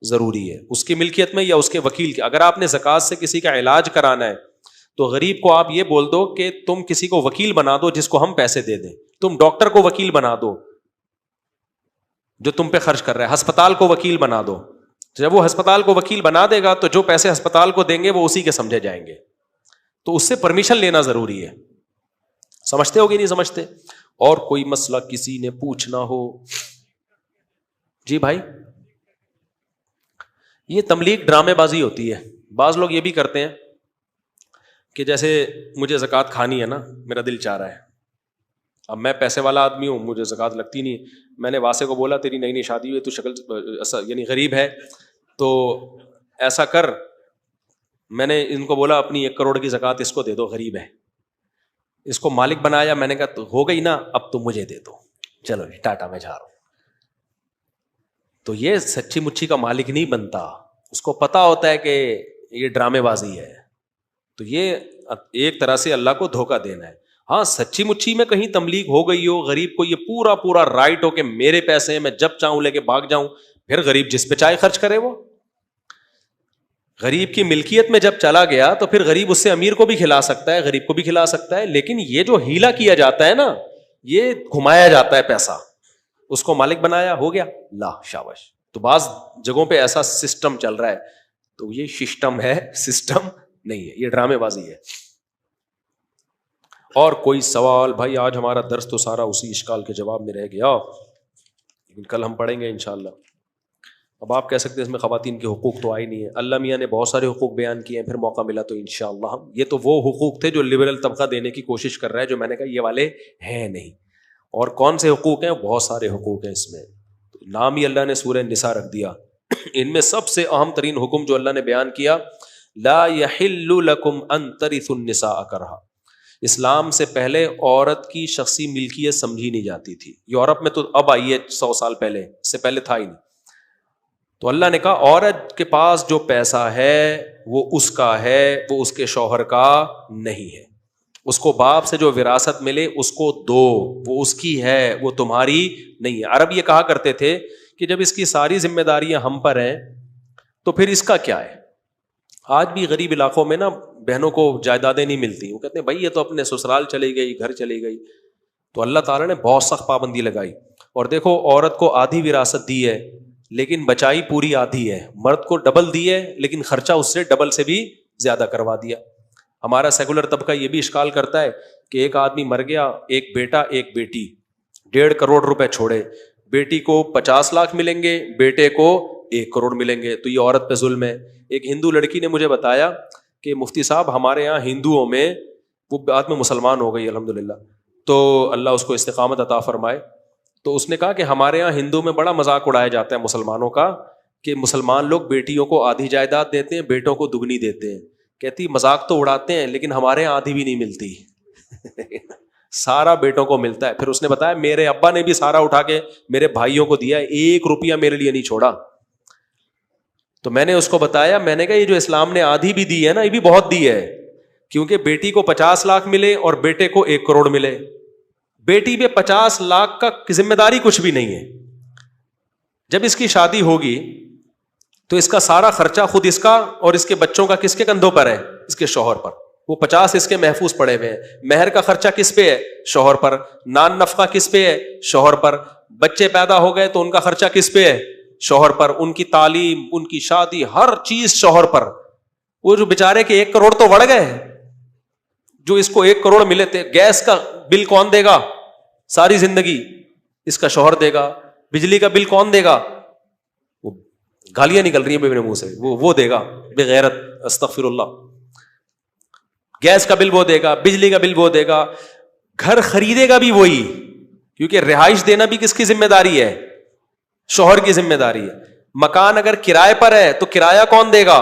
ضروری ہے, اس کی ملکیت میں یا اس کے وکیل کی. اگر آپ نے زکوٰۃ سے کسی کا علاج کرانا ہے تو غریب کو آپ یہ بول دو کہ تم کسی کو وکیل بنا دو جس کو ہم پیسے دے دیں. تم ڈاکٹر کو وکیل بنا دو جو تم پہ خرچ کر رہا ہے, ہسپتال کو وکیل بنا دو. جب وہ ہسپتال کو وکیل بنا دے گا تو جو پیسے ہسپتال کو دیں گے وہ اسی کے سمجھے جائیں گے. تو اس سے پرمیشن لینا ضروری ہے. سمجھتے ہو کہ نہیں سمجھتے؟ اور کوئی مسئلہ کسی نے پوچھنا ہو؟ جی بھائی, یہ تملیغ ڈرامے بازی ہوتی ہے. بعض لوگ یہ بھی کرتے ہیں کہ جیسے مجھے زکوٰۃ کھانی ہے نا, میرا دل چاہ رہا ہے, اب میں پیسے والا آدمی ہوں, مجھے زکوٰۃ لگتی نہیں. میں نے واسے کو بولا تیری نئی شادی ہوئی, تو شکل یعنی غریب ہے, تو ایسا کر, میں نے ان کو بولا اپنی 1 کروڑ کی زکوٰۃ اس کو دے دو, غریب ہے, اس کو مالک بنایا. میں نے کہا تو ہو گئی نا, اب تم مجھے دے دو, چلو ٹاٹا میں جا رہا ہوں. تو یہ سچی مچھی کا مالک نہیں بنتا, اس کو پتا ہوتا ہے کہ یہ ڈرامے بازی ہے. تو یہ ایک طرح سے اللہ کو دھوکہ دینا ہے. ہاں سچی مچھی میں کہیں تملیغ ہو گئی ہو, غریب کو یہ پورا رائٹ ہو کہ میرے پیسے ہیں, میں جب چاہوں لے کے بھاگ جاؤں, پھر غریب جس پہ چاہے خرچ کرے. وہ غریب کی ملکیت میں جب چلا گیا تو پھر غریب اس سے امیر کو بھی کھلا سکتا ہے, غریب کو بھی کھلا سکتا ہے. لیکن یہ جو ہیلا کیا جاتا ہے نا, یہ گھمایا جاتا ہے پیسہ, اس کو مالک بنایا, ہو گیا لا شاباش. تو بعض جگہوں پہ ایسا سسٹم چل رہا ہے, تو یہ سسٹم ہے, سسٹم نہیں ہے, یہ ڈرامے بازی ہے. اور کوئی سوال بھائی؟ آج ہمارا درس تو سارا اسی اشکال کے جواب میں رہ گیا, لیکن کل ہم پڑھیں گے انشاءاللہ. اب آپ کہہ سکتے ہیں اس میں خواتین کے حقوق تو آئی نہیں ہے. اللہ میاں نے بہت سارے حقوق بیان کیے ہیں, پھر موقع ملا تو انشاءاللہ ہم, یہ تو وہ حقوق تھے جو لبرل طبقہ دینے کی کوشش کر رہا ہے, جو میں نے کہا یہ والے ہیں نہیں. اور کون سے حقوق ہیں؟ بہت سارے حقوق ہیں اس میں, نام ہی اللہ نے سورہ نساء رکھ دیا. ان میں سب سے اہم ترین حکم جو اللہ نے بیان کیا, لا یحل لکم ان ترثوا النساء کرہا, اسلام سے پہلے عورت کی شخصی ملکیت سمجھی نہیں جاتی تھی. یورپ میں تو اب آئی ہے 100 سال پہلے, اس سے پہلے تھا ہی نہیں. تو اللہ نے کہا عورت کے پاس جو پیسہ ہے وہ اس کا ہے, وہ اس کے شوہر کا نہیں ہے. اس کو باپ سے جو وراثت ملے اس کو دو, وہ اس کی ہے, وہ تمہاری نہیں ہے. عرب یہ کہا کرتے تھے کہ جب اس کی ساری ذمہ داریاں ہم پر ہیں تو پھر اس کا کیا ہے. آج بھی غریب علاقوں میں نا بہنوں کو جائیدادیں نہیں ملتی, وہ کہتے ہیں بھائی یہ تو اپنے سسرال چلی گئی, گھر چلی گئی. تو اللہ تعالیٰ نے بہت سخت پابندی لگائی. اور دیکھو عورت کو آدھی وراثت دی ہے لیکن بچائی پوری آدھی ہے, مرد کو ڈبل دی ہے لیکن خرچہ اس سے ڈبل سے بھی زیادہ کروا دیا. ہمارا سیکولر طبقہ یہ بھی اشکال کرتا ہے کہ ایک آدمی مر گیا, ایک بیٹا ایک بیٹی, 1.5 کروڑ روپے چھوڑے, بیٹی کو 50 لاکھ ملیں گے, بیٹے کو 1 کروڑ ملیں گے, تو یہ عورت پہ ظلم ہے. ایک ہندو لڑکی نے مجھے بتایا کہ مفتی صاحب ہمارے یہاں ہندوؤں میں, وہ بعد میں مسلمان ہو گئی الحمدللہ, تو اللہ اس کو استقامت عطا فرمائے. تو اس نے کہا کہ ہمارے یہاں ہندو میں بڑا مذاق اڑایا جاتا ہے مسلمانوں کا کہ مسلمان لوگ بیٹیوں کو آدھی جائیداد دیتے ہیں, بیٹوں کو دگنی دیتے ہیں. کہتی مذاق تو اڑاتے ہیں لیکن ہمارے یہاں آدھی بھی نہیں ملتی سارا بیٹوں کو ملتا ہے. پھر اس نے بتایا میرے ابا نے بھی سارا اٹھا کے میرے بھائیوں کو دیا, 1 روپیہ میرے لیے نہیں چھوڑا. تو میں نے اس کو بتایا, میں نے کہا یہ جو اسلام نے آدھی بھی دی ہے نا, یہ بھی بہت دی ہے, کیونکہ بیٹی کو 50 لاکھ ملے اور بیٹے کو 1 کروڑ ملے. بیٹی پہ 50 لاکھ کا ذمہ داری کچھ بھی نہیں ہے. جب اس کی شادی ہوگی تو اس کا سارا خرچہ خود اس کا اور اس کے بچوں کا کس کے کندھوں پر ہے, اس کے شوہر پر. وہ 50 اس کے محفوظ پڑے ہوئے ہیں. مہر کا خرچہ کس پہ ہے, شوہر پر. نان نفقہ کس پہ ہے, شوہر پر. بچے پیدا ہو گئے تو ان کا خرچہ کس پہ ہے, شوہر پر. ان کی تعلیم, ان کی شادی, ہر چیز شوہر پر. وہ جو بیچارے کے 1 کروڑ تو بڑھ گئے, جو اس کو 1 کروڑ ملے تھے, گیس کا بل کون دے گا ساری زندگی, اس کا شوہر دے گا. بجلی کا بل کون دے گا, وہ گالیاں نکل رہی ہیں میرے منہ سے, وہ دے گا بے غیرت, استغفر اللہ. گیس کا بل وہ دے گا, بجلی کا بل وہ دے گا, گھر خریدے گا بھی وہی, کیونکہ رہائش دینا بھی کس کی ذمہ داری ہے, شوہر کی ذمہ داری ہے. مکان اگر کرائے پر ہے تو کرایہ کون دے گا,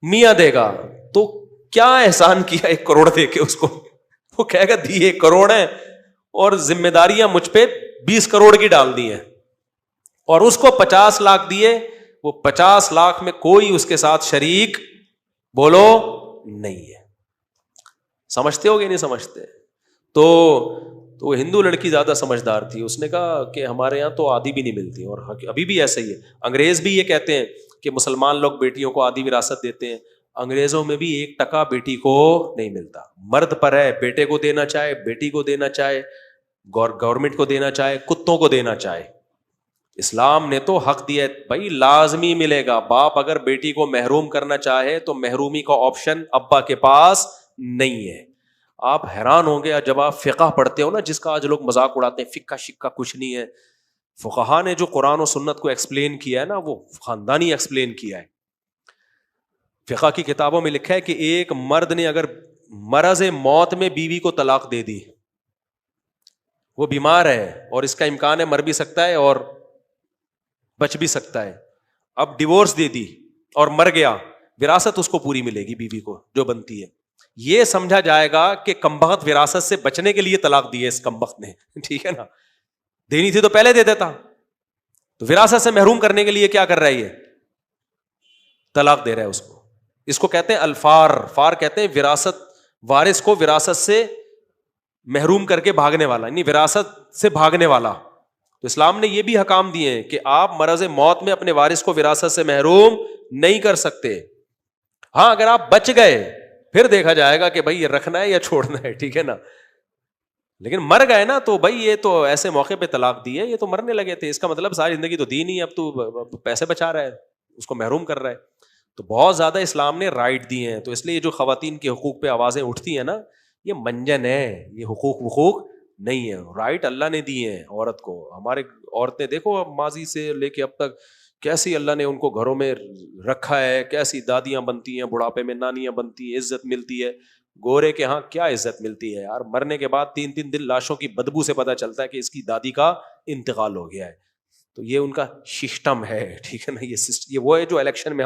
میاں دے گا. تو کیا احسان کیا 1 کروڑ دے کے اس کو, وہ کہے گا دی 1 کروڑ ہے اور ذمہ داریاں مجھ پہ 20 کروڑ کی ڈال دی ہیں, اور اس کو 50 لاکھ دیے. وہ 50 لاکھ میں کوئی اس کے ساتھ شریک بولو نہیں ہے. سمجھتے ہو گے نہیں سمجھتے؟ تو وہ ہندو لڑکی زیادہ سمجھدار تھی. اس نے کہا کہ ہمارے یہاں تو آدھی بھی نہیں ملتی, اور ابھی بھی ایسا ہی ہے. انگریز بھی یہ کہتے ہیں کہ مسلمان لوگ بیٹیوں کو آدھی وراثت دیتے ہیں. انگریزوں میں بھی 1% بیٹی کو نہیں ملتا. مرد پر ہے, بیٹے کو دینا چاہے, بیٹی کو دینا چاہے, گورنمنٹ کو دینا چاہے, کتوں کو دینا چاہے. اسلام نے تو حق دیا ہے بھائی, لازمی ملے گا. باپ اگر بیٹی کو محروم کرنا چاہے تو محرومی کا آپشن ابا کے پاس نہیں ہے. آپ حیران ہوں گے جب آپ فقہ پڑھتے ہو نا, جس کا آج لوگ مذاق اڑاتے ہیں, فقہ شکہ کچھ نہیں ہے. فقہا نے جو قرآن و سنت کو ایکسپلین کیا ہے نا, وہ خاندانی ایکسپلین کیا ہے. فقہ کی کتابوں میں لکھا ہے کہ ایک مرد نے اگر مرض موت میں بیوی کو طلاق دے دی, وہ بیمار ہے اور اس کا امکان ہے مر بھی سکتا ہے اور بچ بھی سکتا ہے, اب ڈیورس دے دی اور مر گیا, وراثت اس کو پوری ملے گی بیوی کو جو بنتی ہے. یہ سمجھا جائے گا کہ کمبخت وراثت سے بچنے کے لیے طلاق دی ہے اس کمبخت نے, ٹھیک ہے نا. دینی تھی تو پہلے دے دیتا. تو وراثت سے محروم کرنے کے لیے کیا کر رہا ہے, یہ طلاق دے رہا ہے اس کو. اس کو کہتے ہیں الفار. فار کہتے ہیں وراثت, وارث کو وراثت سے محروم کر کے بھاگنے والا, یعنی وراثت سے بھاگنے والا. تو اسلام نے یہ بھی حکام دیے ہیں کہ آپ مرض موت میں اپنے وارث کو وراثت سے محروم نہیں کر سکتے. ہاں اگر آپ بچ گئے پھر دیکھا جائے گا کہ بھائی یہ رکھنا ہے یا چھوڑنا ہے, ٹھیک ہے نا. لیکن مر گئے نا تو بھائی یہ تو ایسے موقع پہ طلاق دی ہے, یہ تو مرنے لگے تھے, اس کا مطلب ساری زندگی تو دی نہیں, اب تو پیسے بچا رہا ہے, اس کو محروم کر رہا ہے. تو بہت زیادہ اسلام نے رائٹ دیے ہیں. تو اس لیے جو خواتین کے حقوق پہ آوازیں اٹھتی ہیں نا, یہ منجن ہے, یہ حقوق نہیں ہے. رائٹ اللہ نے دیے ہیں عورت کو. ہمارے عورتیں دیکھو ماضی سے لے کے اب تک کیسی اللہ نے ان کو گھروں میں رکھا ہے, کیسی دادیاں بنتی ہیں, بڑھاپے میں نانیاں بنتی ہیں, عزت ملتی ہے. گورے کے ہاں کیا عزت ملتی ہے یار, مرنے کے بعد 3 دن لاشوں کی بدبو سے پتہ چلتا ہے کہ اس کی دادی کا انتقال ہو گیا ہے. تو یہ ان کا سسٹم ہے, ٹھیک ہے نا. یہ وہ ہے جو الیکشن میں